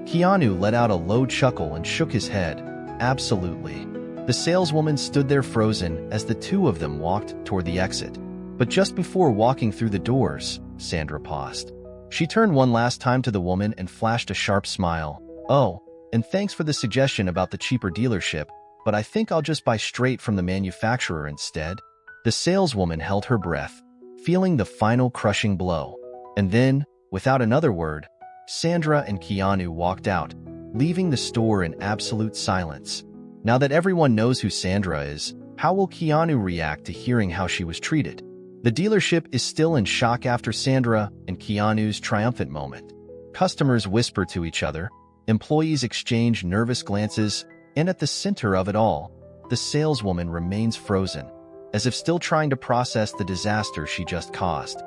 Keanu let out a low chuckle and shook his head. "Absolutely." The saleswoman stood there frozen as the two of them walked toward the exit. But just before walking through the doors, Sandra paused. She turned one last time to the woman and flashed a sharp smile. "Oh, and thanks for the suggestion about the cheaper dealership, but I think I'll just buy straight from the manufacturer instead." The saleswoman held her breath, feeling the final crushing blow. And then, without another word, Sandra and Keanu walked out, leaving the store in absolute silence. Now that everyone knows who Sandra is, how will Keanu react to hearing how she was treated? The dealership is still in shock after Sandra and Keanu's triumphant moment. Customers whisper to each other, employees exchange nervous glances, and at the center of it all, the saleswoman remains frozen, as if still trying to process the disaster she just caused.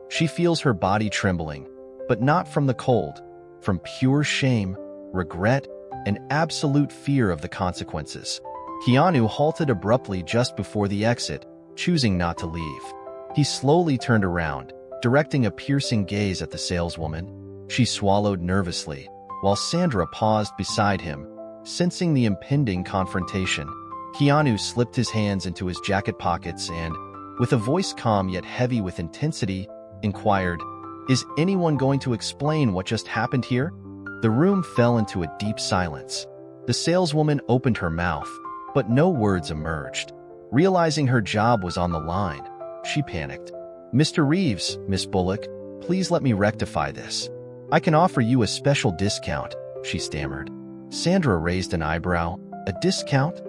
She feels her body trembling, but not from the cold, from pure shame, regret, and absolute fear of the consequences. Keanu halted abruptly just before the exit, choosing not to leave. He slowly turned around, directing a piercing gaze at the saleswoman. She swallowed nervously, while Sandra paused beside him, sensing the impending confrontation. Keanu slipped his hands into his jacket pockets and, with a voice calm yet heavy with intensity, inquired, "Is anyone going to explain what just happened here?" The room fell into a deep silence. The saleswoman opened her mouth, but no words emerged. Realizing her job was on the line, she panicked. "Mr. Reeves, Miss Bullock, please let me rectify this. I can offer you a special discount," she stammered. Sandra raised an eyebrow. "A discount?"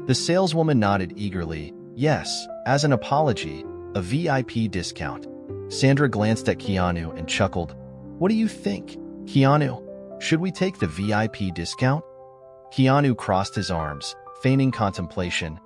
The saleswoman nodded eagerly. "Yes, as an apology, a VIP discount." Sandra glanced at Keanu and chuckled. "What do you think, Keanu? Should we take the VIP discount?" Keanu crossed his arms, feigning contemplation.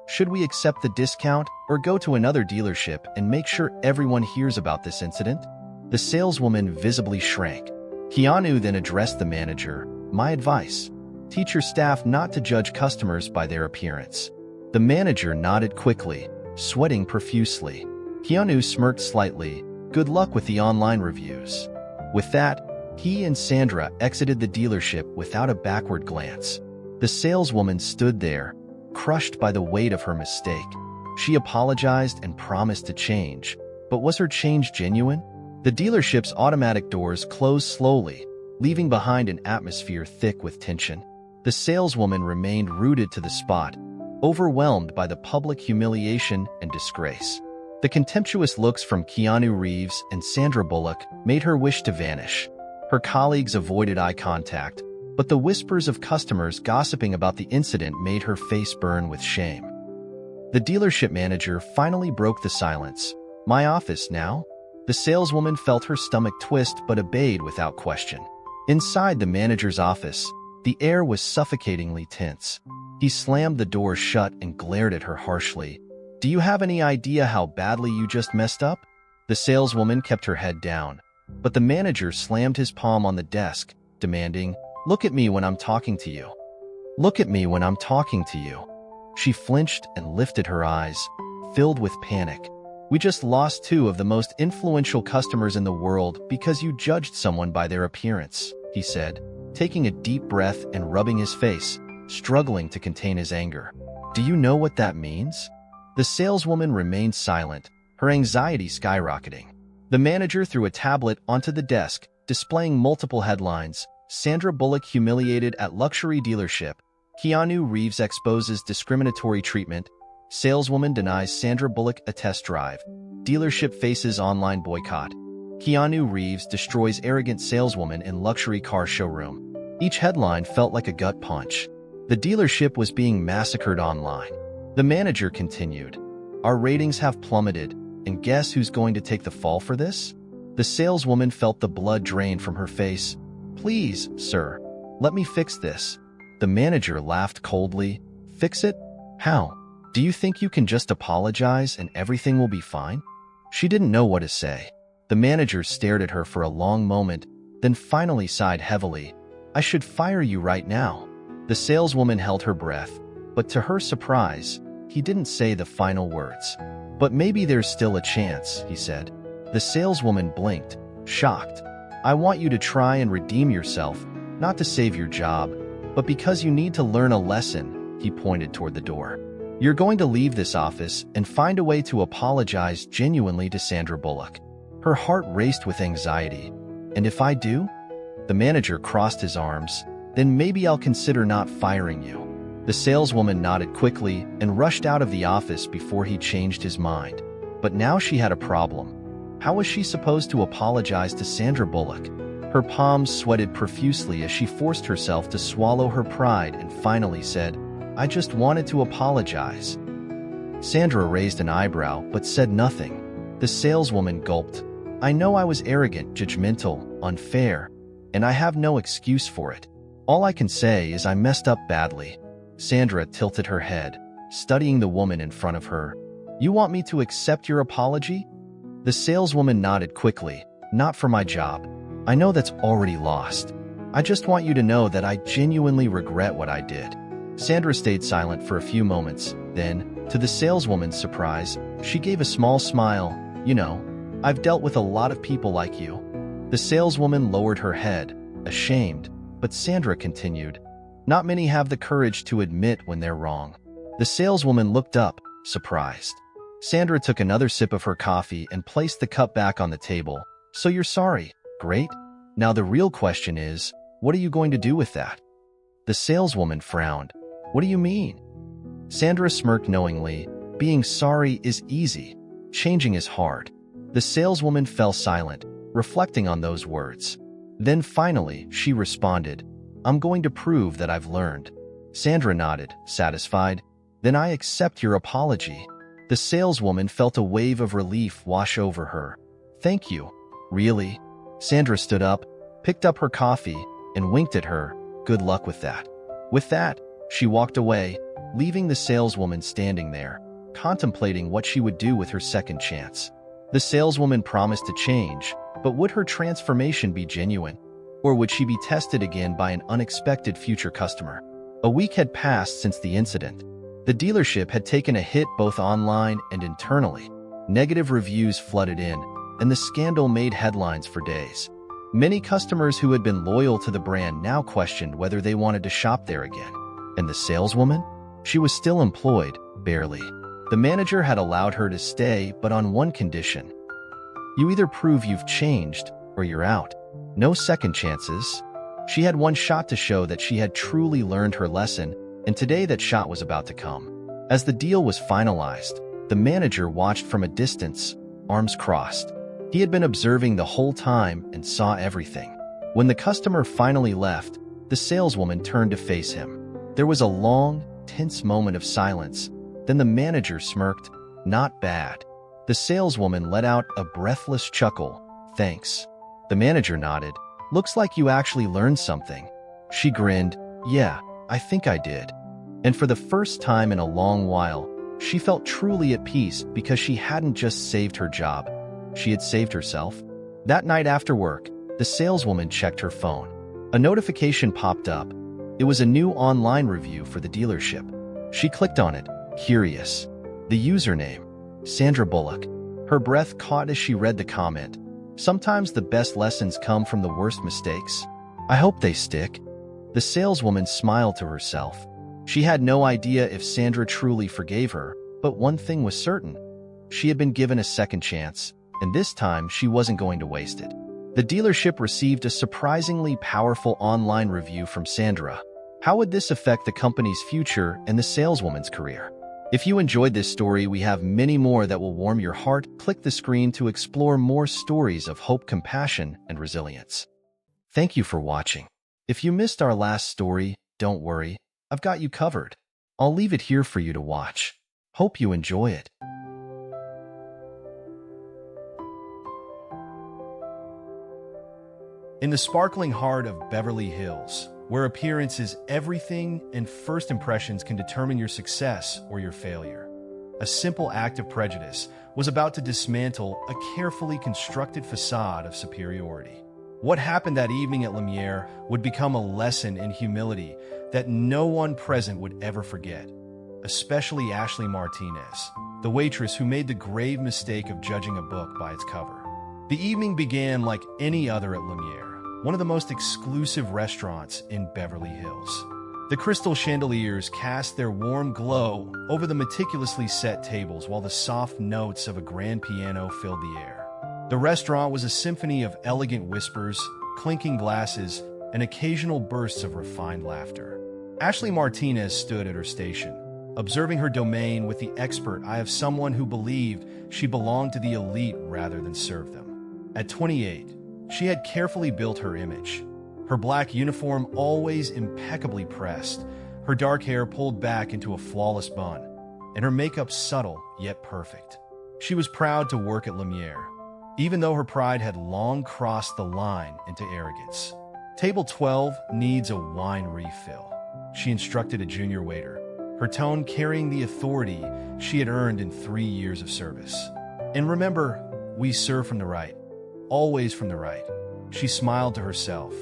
Should we accept the discount or go to another dealership and make sure everyone hears about this incident?" The saleswoman visibly shrank. Keanu then addressed the manager. "My advice: teach your staff not to judge customers by their appearance." The manager nodded quickly, sweating profusely. Keanu smirked slightly. "Good luck with the online reviews." With that, he and Sandra exited the dealership without a backward glance. The saleswoman stood there, crushed by the weight of her mistake. She apologized and promised to change, but was her change genuine? The dealership's automatic doors closed slowly, leaving behind an atmosphere thick with tension. The saleswoman remained rooted to the spot, overwhelmed by the public humiliation and disgrace. The contemptuous looks from Keanu Reeves and Sandra Bullock made her wish to vanish. Her colleagues avoided eye contact, but the whispers of customers gossiping about the incident made her face burn with shame. The dealership manager finally broke the silence. "My office now?" The saleswoman felt her stomach twist but obeyed without question. Inside the manager's office, the air was suffocatingly tense. He slammed the door shut and glared at her harshly. "Do you have any idea how badly you just messed up?" The saleswoman kept her head down, but the manager slammed his palm on the desk, demanding, "Look at me when I'm talking to you. Look at me when I'm talking to you." She flinched and lifted her eyes, filled with panic. "We just lost two of the most influential customers in the world because you judged someone by their appearance," he said, taking a deep breath and rubbing his face, struggling to contain his anger. "Do you know what that means?" The saleswoman remained silent, her anxiety skyrocketing. The manager threw a tablet onto the desk, displaying multiple headlines. Sandra Bullock humiliated at luxury dealership. Keanu Reeves exposes discriminatory treatment. Saleswoman denies Sandra Bullock a test drive. Dealership faces online boycott. Keanu Reeves destroys arrogant saleswoman in luxury car showroom. Each headline felt like a gut punch. The dealership was being massacred online. The manager continued, "Our ratings have plummeted, and guess who's going to take the fall for this?" The saleswoman felt the blood drain from her face. "Please, sir, let me fix this." The manager laughed coldly. "Fix it? How? Do you think you can just apologize and everything will be fine?" She didn't know what to say. The manager stared at her for a long moment, then finally sighed heavily. "I should fire you right now." The saleswoman held her breath, but to her surprise, he didn't say the final words. "But maybe there's still a chance," he said. The saleswoman blinked, shocked. "I want you to try and redeem yourself, not to save your job, but because you need to learn a lesson," he pointed toward the door. "You're going to leave this office and find a way to apologize genuinely to Sandra Bullock." Her heart raced with anxiety. "And if I do?" The manager crossed his arms. "Then maybe I'll consider not firing you." The saleswoman nodded quickly and rushed out of the office before he changed his mind. But now she had a problem. How was she supposed to apologize to Sandra Bullock? Her palms sweated profusely as she forced herself to swallow her pride and finally said, "I just wanted to apologize." Sandra raised an eyebrow but said nothing. The saleswoman gulped. "I know I was arrogant, judgmental, unfair, and I have no excuse for it. All I can say is I messed up badly." Sandra tilted her head, studying the woman in front of her. "You want me to accept your apology?" The saleswoman nodded quickly. "Not for my job. I know that's already lost. I just want you to know that I genuinely regret what I did." Sandra stayed silent for a few moments. Then, to the saleswoman's surprise, she gave a small smile. "You know, I've dealt with a lot of people like you." The saleswoman lowered her head, ashamed, but Sandra continued, "Not many have the courage to admit when they're wrong." The saleswoman looked up, surprised. Sandra took another sip of her coffee and placed the cup back on the table. "So you're sorry? Great. Now the real question is, what are you going to do with that?" The saleswoman frowned. "What do you mean?" Sandra smirked knowingly. "Being sorry is easy. Changing is hard." The saleswoman fell silent, reflecting on those words. Then finally, she responded, "I'm going to prove that I've learned." Sandra nodded, satisfied. "Then I accept your apology." The saleswoman felt a wave of relief wash over her. "Thank you." "Really?" Sandra stood up, picked up her coffee, and winked at her. "Good luck with that." With that, she walked away, leaving the saleswoman standing there, contemplating what she would do with her second chance. The saleswoman promised to change, but would her transformation be genuine? Or would she be tested again by an unexpected future customer? A week had passed since the incident. The dealership had taken a hit both online and internally. Negative reviews flooded in, and the scandal made headlines for days. Many customers who had been loyal to the brand now questioned whether they wanted to shop there again. And the saleswoman? She was still employed, barely. The manager had allowed her to stay, but on one condition. "You either prove you've changed, or you're out. No second chances." She had one shot to show that she had truly learned her lesson, and today that shot was about to come. As the deal was finalized, the manager watched from a distance, arms crossed. He had been observing the whole time and saw everything. When the customer finally left, the saleswoman turned to face him. There was a long, tense moment of silence. Then the manager smirked. "Not bad." The saleswoman let out a breathless chuckle. "Thanks." The manager nodded. "Looks like you actually learned something." She grinned. "Yeah, I think I did." And for the first time in a long while, she felt truly at peace because she hadn't just saved her job. She had saved herself. That night after work, the saleswoman checked her phone. A notification popped up. It was a new online review for the dealership. She clicked on it, curious. The username, Sandra Bullock. Her breath caught as she read the comment. "Sometimes the best lessons come from the worst mistakes. I hope they stick." The saleswoman smiled to herself. She had no idea if Sandra truly forgave her, but one thing was certain. She had been given a second chance, and this time she wasn't going to waste it. The dealership received a surprisingly powerful online review from Sandra. How would this affect the company's future and the saleswoman's career? If you enjoyed this story, we have many more that will warm your heart. Click the screen to explore more stories of hope, compassion, and resilience. Thank you for watching. If you missed our last story, don't worry, I've got you covered. I'll leave it here for you to watch. Hope you enjoy it. In the sparkling heart of Beverly Hills, where appearance is everything and first impressions can determine your success or your failure, a simple act of prejudice was about to dismantle a carefully constructed facade of superiority. What happened that evening at Lumiere would become a lesson in humility that no one present would ever forget, especially Ashley Martinez, the waitress who made the grave mistake of judging a book by its cover. The evening began like any other at Lumiere, one of the most exclusive restaurants in Beverly Hills. The crystal chandeliers cast their warm glow over the meticulously set tables while the soft notes of a grand piano filled the air. The restaurant was a symphony of elegant whispers, clinking glasses, and occasional bursts of refined laughter. Ashley Martinez stood at her station, observing her domain with the expert eye of someone who believed she belonged to the elite rather than serve them. At 28, she had carefully built her image. Her black uniform always impeccably pressed, her dark hair pulled back into a flawless bun, and her makeup subtle yet perfect. She was proud to work at Lumiere, even though her pride had long crossed the line into arrogance. Table 12 needs a wine refill, she instructed a junior waiter, her tone carrying the authority she had earned in 3 years of service. And remember, we serve from the right, always from the right. She smiled to herself,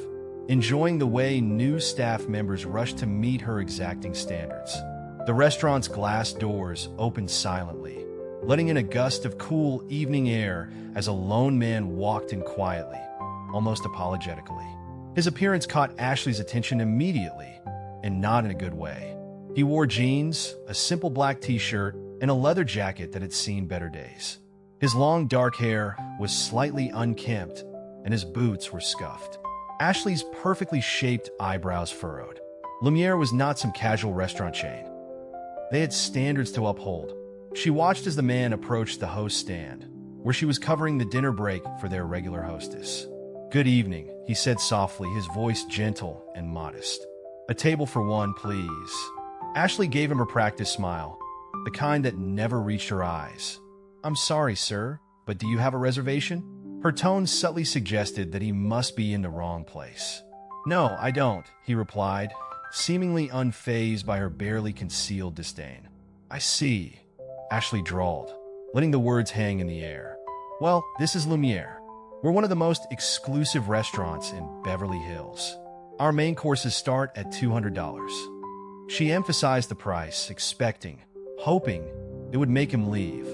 enjoying the way new staff members rushed to meet her exacting standards. The restaurant's glass doors opened silently, letting in a gust of cool evening air as a lone man walked in quietly, almost apologetically. His appearance caught Ashley's attention immediately, and not in a good way. He wore jeans, a simple black t-shirt, and a leather jacket that had seen better days. His long dark hair was slightly unkempt, and his boots were scuffed. Ashley's perfectly shaped eyebrows furrowed. Lumiere was not some casual restaurant chain. They had standards to uphold. She watched as the man approached the host stand, where she was covering the dinner break for their regular hostess. "Good evening," he said softly, his voice gentle and modest. "A table for one, please." Ashley gave him her practice smile, the kind that never reached her eyes. "I'm sorry, sir, but do you have a reservation?" Her tone subtly suggested that he must be in the wrong place. "No, I don't," he replied, seemingly unfazed by her barely concealed disdain. "I see," Ashley drawled, letting the words hang in the air. "Well, this is Lumiere. We're one of the most exclusive restaurants in Beverly Hills. Our main courses start at $200. She emphasized the price, expecting, hoping it would make him leave.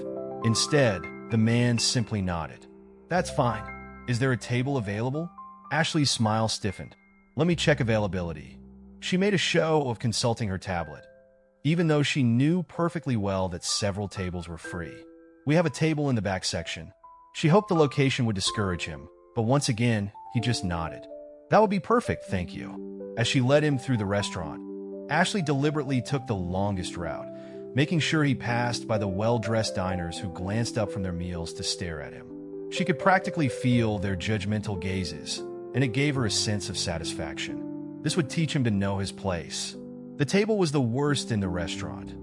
Instead, the man simply nodded. "That's fine. Is there a table available?" Ashley's smile stiffened. "Let me check availability." She made a show of consulting her tablet, even though she knew perfectly well that several tables were free. "We have a table in the back section." She hoped the location would discourage him, but once again, he just nodded. "That would be perfect, thank you." As she led him through the restaurant, Ashley deliberately took the longest route, making sure he passed by the well-dressed diners who glanced up from their meals to stare at him. She could practically feel their judgmental gazes, and it gave her a sense of satisfaction. This would teach him to know his place. The table was the worst in the restaurant,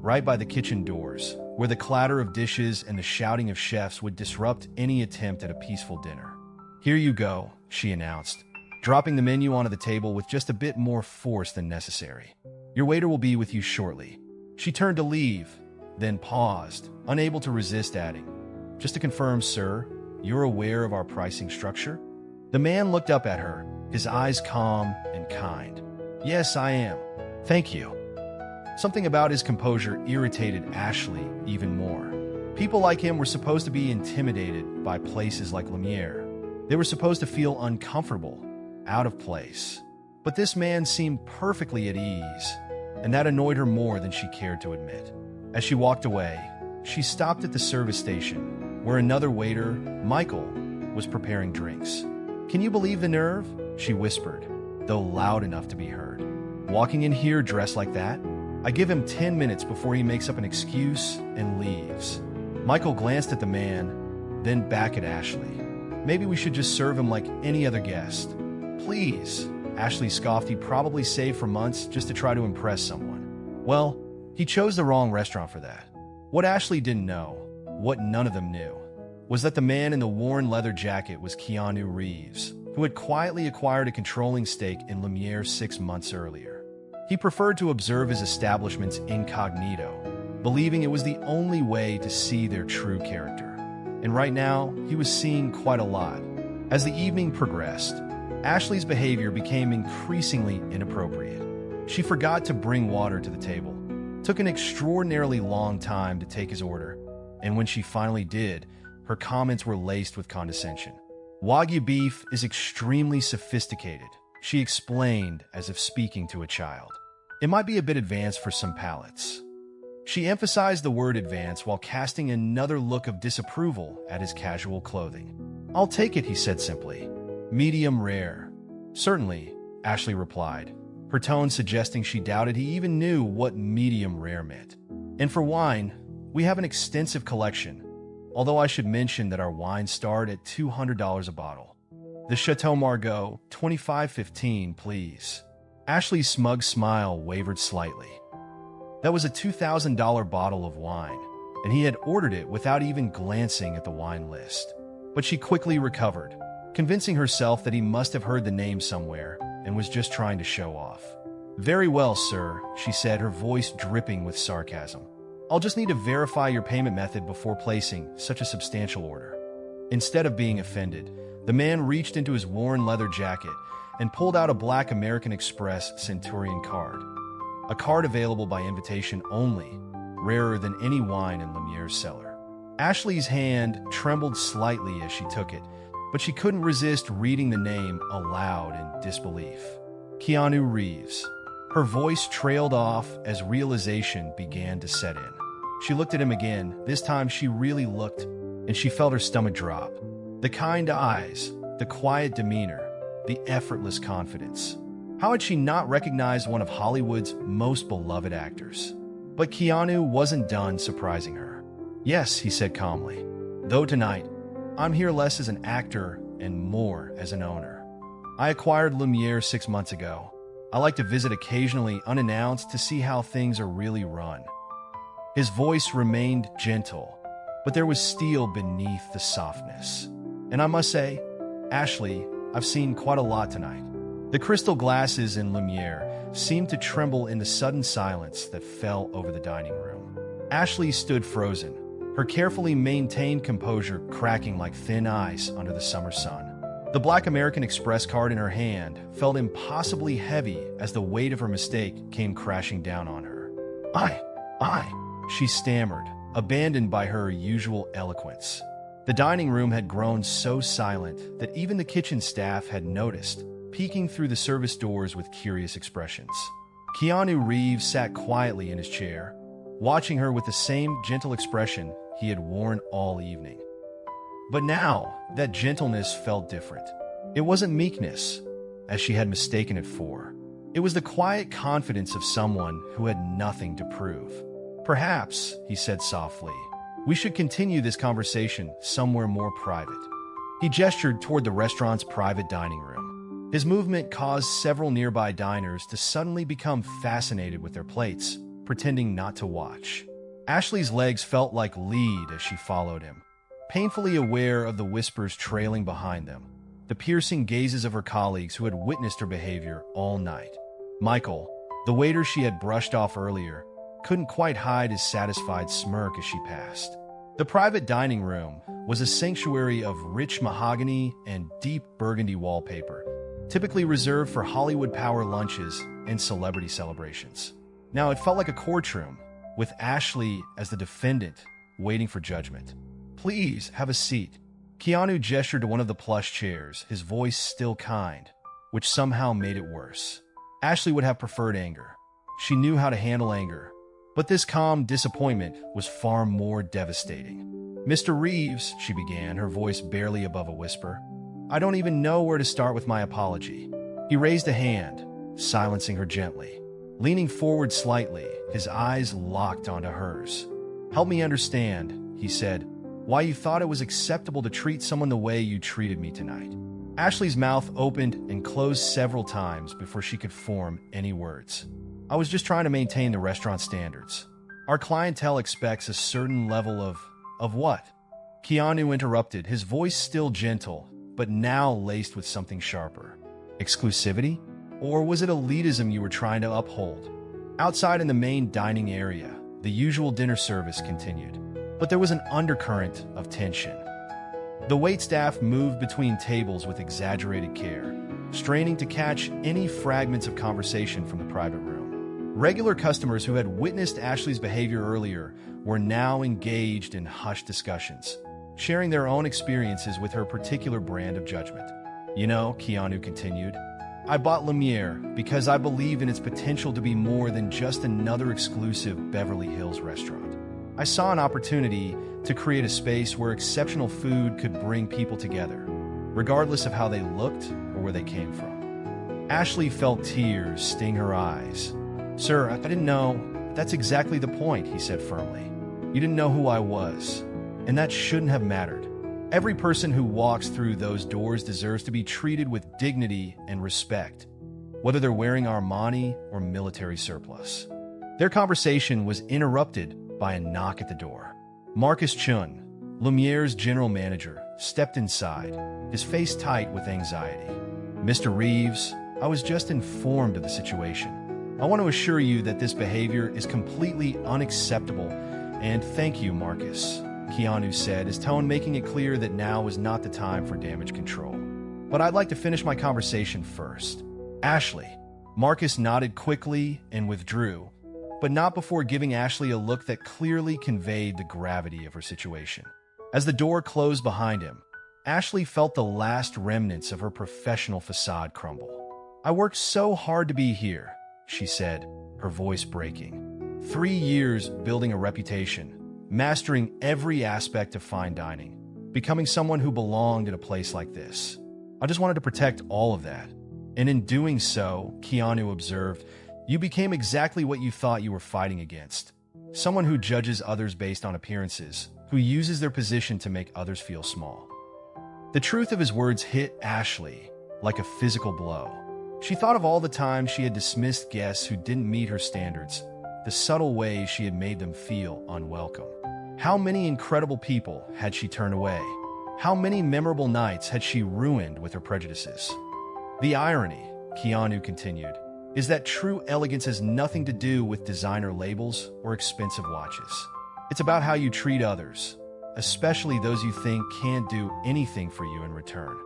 right by the kitchen doors, where the clatter of dishes and the shouting of chefs would disrupt any attempt at a peaceful dinner. "Here you go," she announced, dropping the menu onto the table with just a bit more force than necessary. "Your waiter will be with you shortly." She turned to leave, then paused, unable to resist adding, "Just to confirm, sir, you're aware of our pricing structure?" The man looked up at her, his eyes calm and kind. "Yes, I am. Thank you." Something about his composure irritated Ashley even more. People like him were supposed to be intimidated by places like Lumiere. They were supposed to feel uncomfortable, out of place. But this man seemed perfectly at ease, and that annoyed her more than she cared to admit. As she walked away, she stopped at the service station, where another waiter, Michael, was preparing drinks. "Can you believe the nerve?" she whispered, though loud enough to be heard. "Walking in here dressed like that? I give him 10 minutes before he makes up an excuse and leaves." Michael glanced at the man, then back at Ashley. "Maybe we should just serve him like any other guest." "Please," Ashley scoffed. He'd probably saved for months just to try to impress someone. Well, he chose the wrong restaurant for that. What Ashley didn't know, what none of them knew, was that the man in the worn leather jacket was Keanu Reeves, who had quietly acquired a controlling stake in Lumiere 6 months earlier. He preferred to observe his establishments incognito, believing it was the only way to see their true character. And right now, he was seeing quite a lot. As the evening progressed, Ashley's behavior became increasingly inappropriate. She forgot to bring water to the table, took an extraordinarily long time to take his order, and when she finally did, her comments were laced with condescension. Wagyu beef is extremely sophisticated, she explained as if speaking to a child. It might be a bit advanced for some palates. She emphasized the word advanced while casting another look of disapproval at his casual clothing. "I'll take it," he said simply. "Medium rare." "Certainly," Ashley replied, her tone suggesting she doubted he even knew what medium rare meant. "And for wine, we have an extensive collection, although I should mention that our wines start at $200 a bottle. The Chateau Margaux, $25.15, please." Ashley's smug smile wavered slightly. That was a $2,000 bottle of wine, and he had ordered it without even glancing at the wine list. But she quickly recovered, convincing herself that he must have heard the name somewhere and was just trying to show off. "Very well, sir," she said, her voice dripping with sarcasm. "I'll just need to verify your payment method before placing such a substantial order." Instead of being offended, the man reached into his worn leather jacket and pulled out a black American Express Centurion card. A card available by invitation only, rarer than any wine in Lumiere's cellar. Ashley's hand trembled slightly as she took it, but she couldn't resist reading the name aloud in disbelief. Keanu Reeves. Her voice trailed off as realization began to set in. She looked at him again. This time she really looked, and she felt her stomach drop. The kind eyes, the quiet demeanor, the effortless confidence. How had she not recognized one of Hollywood's most beloved actors? But Keanu wasn't done surprising her. "Yes," he said calmly. "Though tonight, I'm here less as an actor and more as an owner. I acquired Lumiere 6 months ago. I like to visit occasionally unannounced to see how things are really run." His voice remained gentle, but there was steel beneath the softness. "And I must say, Ashley, I've seen quite a lot tonight." The crystal glasses in Lumiere seemed to tremble in the sudden silence that fell over the dining room. Ashley stood frozen, her carefully maintained composure cracking like thin ice under the summer sun. The black American Express card in her hand felt impossibly heavy as the weight of her mistake came crashing down on her. I, she stammered, abandoned by her usual eloquence. The dining room had grown so silent that even the kitchen staff had noticed, peeking through the service doors with curious expressions. Keanu Reeves sat quietly in his chair, watching her with the same gentle expression he had worn all evening. But now, that gentleness felt different. It wasn't meekness, as she had mistaken it for. It was the quiet confidence of someone who had nothing to prove. "Perhaps," he said softly, "we should continue this conversation somewhere more private." He gestured toward the restaurant's private dining room. His movement caused several nearby diners to suddenly become fascinated with their plates, pretending not to watch. Ashley's legs felt like lead as she followed him, painfully aware of the whispers trailing behind them, the piercing gazes of her colleagues who had witnessed her behavior all night. Michael, the waiter she had brushed off earlier, couldn't quite hide his satisfied smirk as she passed. The private dining room was a sanctuary of rich mahogany and deep burgundy wallpaper, typically reserved for Hollywood power lunches and celebrity celebrations. Now it felt like a courtroom, with Ashley as the defendant, waiting for judgment. "Please, have a seat." Keanu gestured to one of the plush chairs, his voice still kind, which somehow made it worse. Ashley would have preferred anger. She knew how to handle anger, but this calm disappointment was far more devastating. "Mr. Reeves," she began, her voice barely above a whisper, "I don't even know where to start with my apology." He raised a hand, silencing her gently. Leaning forward slightly, his eyes locked onto hers. "Help me understand," he said, "why you thought it was acceptable to treat someone the way you treated me tonight." Ashley's mouth opened and closed several times before she could form any words. "I was just trying to maintain the restaurant standards. Our clientele expects a certain level of what?" Keanu interrupted, his voice still gentle, but now laced with something sharper. "Exclusivity? Or was it elitism you were trying to uphold?" Outside in the main dining area, the usual dinner service continued, but there was an undercurrent of tension. The waitstaff moved between tables with exaggerated care, straining to catch any fragments of conversation from the private room. Regular customers who had witnessed Ashley's behavior earlier were now engaged in hushed discussions, sharing their own experiences with her particular brand of judgment. You know, Keanu continued, I bought Lumiere because I believe in its potential to be more than just another exclusive Beverly Hills restaurant. I saw an opportunity to create a space where exceptional food could bring people together, regardless of how they looked or where they came from. Ashley felt tears sting her eyes. Sir, I didn't know. That's exactly the point, he said firmly. You didn't know who I was, and that shouldn't have mattered. Every person who walks through those doors deserves to be treated with dignity and respect, whether they're wearing Armani or military surplus. Their conversation was interrupted by a knock at the door. Marcus Chun, Lumiere's general manager, stepped inside, his face tight with anxiety. Mr. Reeves, I was just informed of the situation. I want to assure you that this behavior is completely unacceptable, and thank you, Marcus, Keanu said, his tone making it clear that now was not the time for damage control. But I'd like to finish my conversation first. Ashley. Marcus nodded quickly and withdrew, but not before giving Ashley a look that clearly conveyed the gravity of her situation. As the door closed behind him, Ashley felt the last remnants of her professional facade crumble. I worked so hard to be here, she said, her voice breaking. 3 years building a reputation, mastering every aspect of fine dining, becoming someone who belonged in a place like this. I just wanted to protect all of that. And in doing so, Keanu observed, you became exactly what you thought you were fighting against. Someone who judges others based on appearances, who uses their position to make others feel small. The truth of his words hit Ashley like a physical blow. She thought of all the times she had dismissed guests who didn't meet her standards, the subtle ways she had made them feel unwelcome. How many incredible people had she turned away? How many memorable nights had she ruined with her prejudices? The irony, Keanu continued, is that true elegance has nothing to do with designer labels or expensive watches. It's about how you treat others, especially those you think can't do anything for you in return.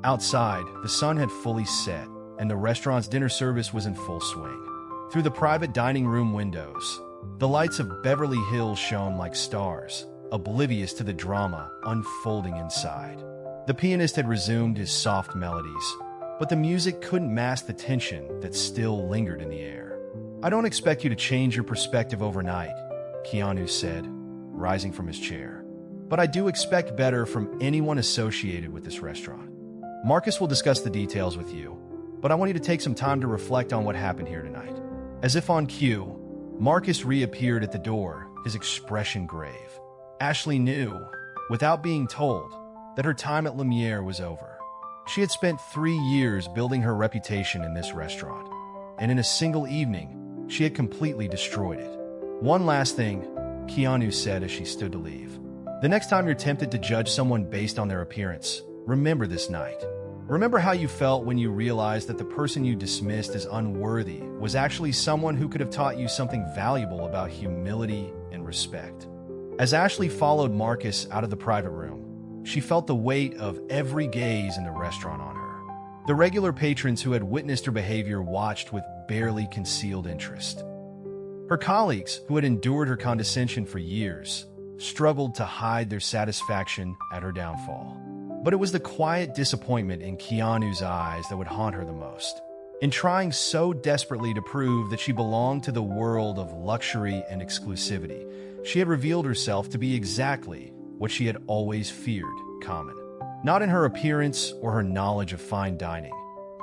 Outside, the sun had fully set, and the restaurant's dinner service was in full swing. Through the private dining room windows, the lights of Beverly Hills shone like stars, oblivious to the drama unfolding inside. The pianist had resumed his soft melodies, but the music couldn't mask the tension that still lingered in the air. I don't expect you to change your perspective overnight, Keanu said, rising from his chair. But I do expect better from anyone associated with this restaurant. Marcus will discuss the details with you, but I want you to take some time to reflect on what happened here tonight. As if on cue, Marcus reappeared at the door, his expression grave. Ashley knew, without being told, that her time at Lumiere was over. She had spent 3 years building her reputation in this restaurant, and in a single evening, she had completely destroyed it. One last thing, Keanu said as she stood to leave. The next time you're tempted to judge someone based on their appearance, remember this night. Remember how you felt when you realized that the person you dismissed as unworthy was actually someone who could have taught you something valuable about humility and respect. As Ashley followed Marcus out of the private room, she felt the weight of every gaze in the restaurant on her. The regular patrons who had witnessed her behavior watched with barely concealed interest. Her colleagues, who had endured her condescension for years, struggled to hide their satisfaction at her downfall. But it was the quiet disappointment in Keanu's eyes that would haunt her the most. In trying so desperately to prove that she belonged to the world of luxury and exclusivity, she had revealed herself to be exactly what she had always feared, common. Not in her appearance or her knowledge of fine dining,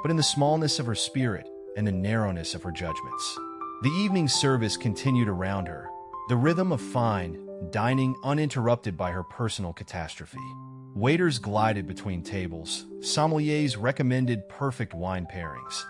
but in the smallness of her spirit and the narrowness of her judgments. The evening service continued around her, the rhythm of fine dining uninterrupted by her personal catastrophe. Waiters glided between tables, sommeliers recommended perfect wine pairings,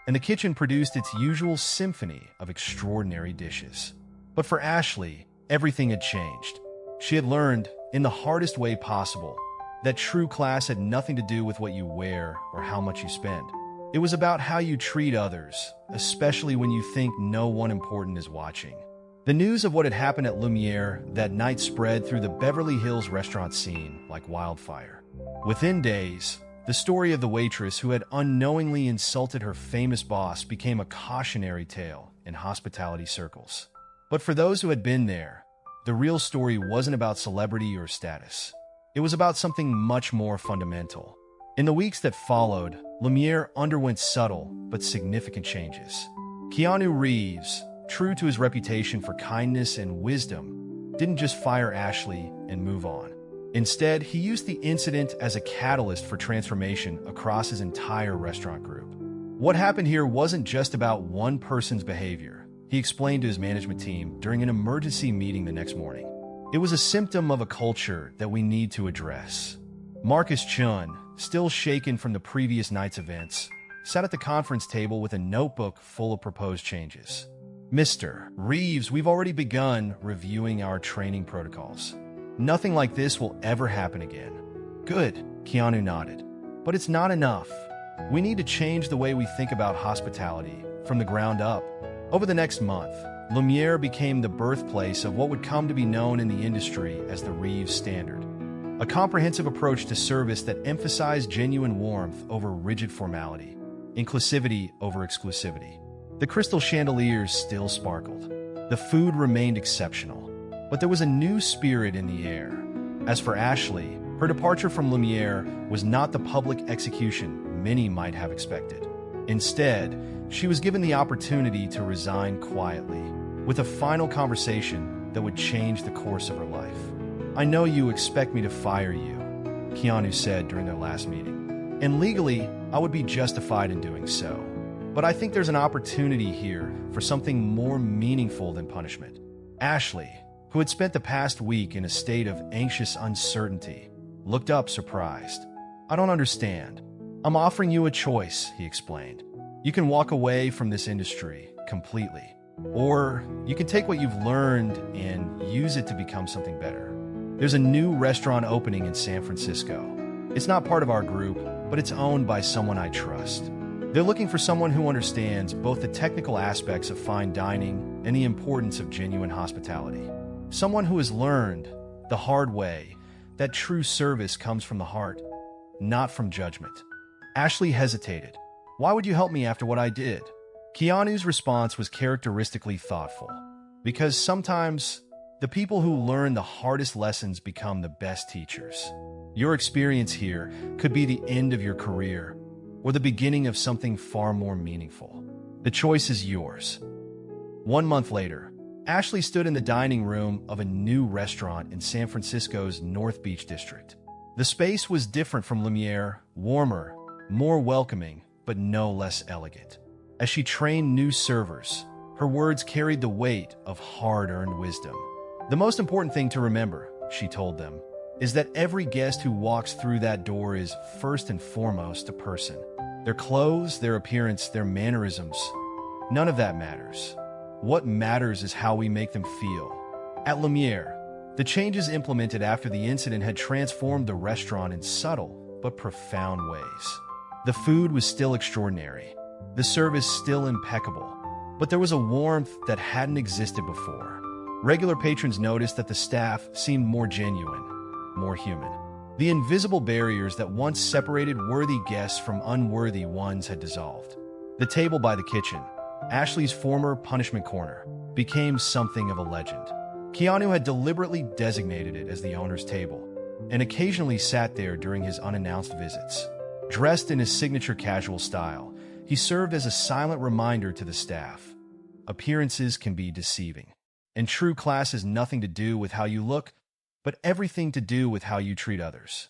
and the kitchen produced its usual symphony of extraordinary dishes. But for Ashley, everything had changed. She had learned, in the hardest way possible, that true class had nothing to do with what you wear or how much you spend. It was about how you treat others, especially when you think no one important is watching. The news of what had happened at Lumiere that night spread through the Beverly Hills restaurant scene like wildfire. Within days, the story of the waitress who had unknowingly insulted her famous boss became a cautionary tale in hospitality circles. But for those who had been there, the real story wasn't about celebrity or status. It was about something much more fundamental. In the weeks that followed, Lumiere underwent subtle but significant changes. Keanu Reeves, true to his reputation for kindness and wisdom, didn't just fire Ashley and move on. Instead, he used the incident as a catalyst for transformation across his entire restaurant group. What happened here wasn't just about one person's behavior, he explained to his management team during an emergency meeting the next morning. It was a symptom of a culture that we need to address. Marcus Chun, still shaken from the previous night's events, sat at the conference table with a notebook full of proposed changes. Mr. Reeves, we've already begun reviewing our training protocols. Nothing like this will ever happen again. Good, Keanu nodded. But it's not enough. We need to change the way we think about hospitality from the ground up. Over the next month, Lumiere became the birthplace of what would come to be known in the industry as the Reeves Standard, a comprehensive approach to service that emphasized genuine warmth over rigid formality, inclusivity over exclusivity. The crystal chandeliers still sparkled. The food remained exceptional. But there was a new spirit in the air. As for Ashley, her departure from Lumiere was not the public execution many might have expected. Instead, she was given the opportunity to resign quietly, with a final conversation that would change the course of her life. I know you expect me to fire you, Keanu said during their last meeting. And legally, I would be justified in doing so. But I think there's an opportunity here for something more meaningful than punishment. Ashley, who had spent the past week in a state of anxious uncertainty, looked up surprised. I don't understand. I'm offering you a choice, he explained. You can walk away from this industry completely, or you can take what you've learned and use it to become something better. There's a new restaurant opening in San Francisco. It's not part of our group, but it's owned by someone I trust. They're looking for someone who understands both the technical aspects of fine dining and the importance of genuine hospitality. Someone who has learned, the hard way, that true service comes from the heart, not from judgment. Ashley hesitated. Why would you help me after what I did? Keanu's response was characteristically thoughtful, because sometimes the people who learn the hardest lessons become the best teachers. Your experience here could be the end of your career or the beginning of something far more meaningful. The choice is yours. 1 month later, Ashley stood in the dining room of a new restaurant in San Francisco's North Beach district. The space was different from Lumiere, warmer, more welcoming, but no less elegant. As she trained new servers, her words carried the weight of hard-earned wisdom. The most important thing to remember, she told them, is that every guest who walks through that door is first and foremost a person. Their clothes, their appearance, their mannerisms, none of that matters. What matters is how we make them feel. At Lumiere, the changes implemented after the incident had transformed the restaurant in subtle but profound ways. The food was still extraordinary, the service still impeccable, but there was a warmth that hadn't existed before. Regular patrons noticed that the staff seemed more genuine, more human. The invisible barriers that once separated worthy guests from unworthy ones had dissolved. The table by the kitchen, Ashley's former punishment corner, became something of a legend. Keanu had deliberately designated it as the owner's table, and occasionally sat there during his unannounced visits. Dressed in his signature casual style, he served as a silent reminder to the staff. Appearances can be deceiving, and true class has nothing to do with how you look, but everything to do with how you treat others.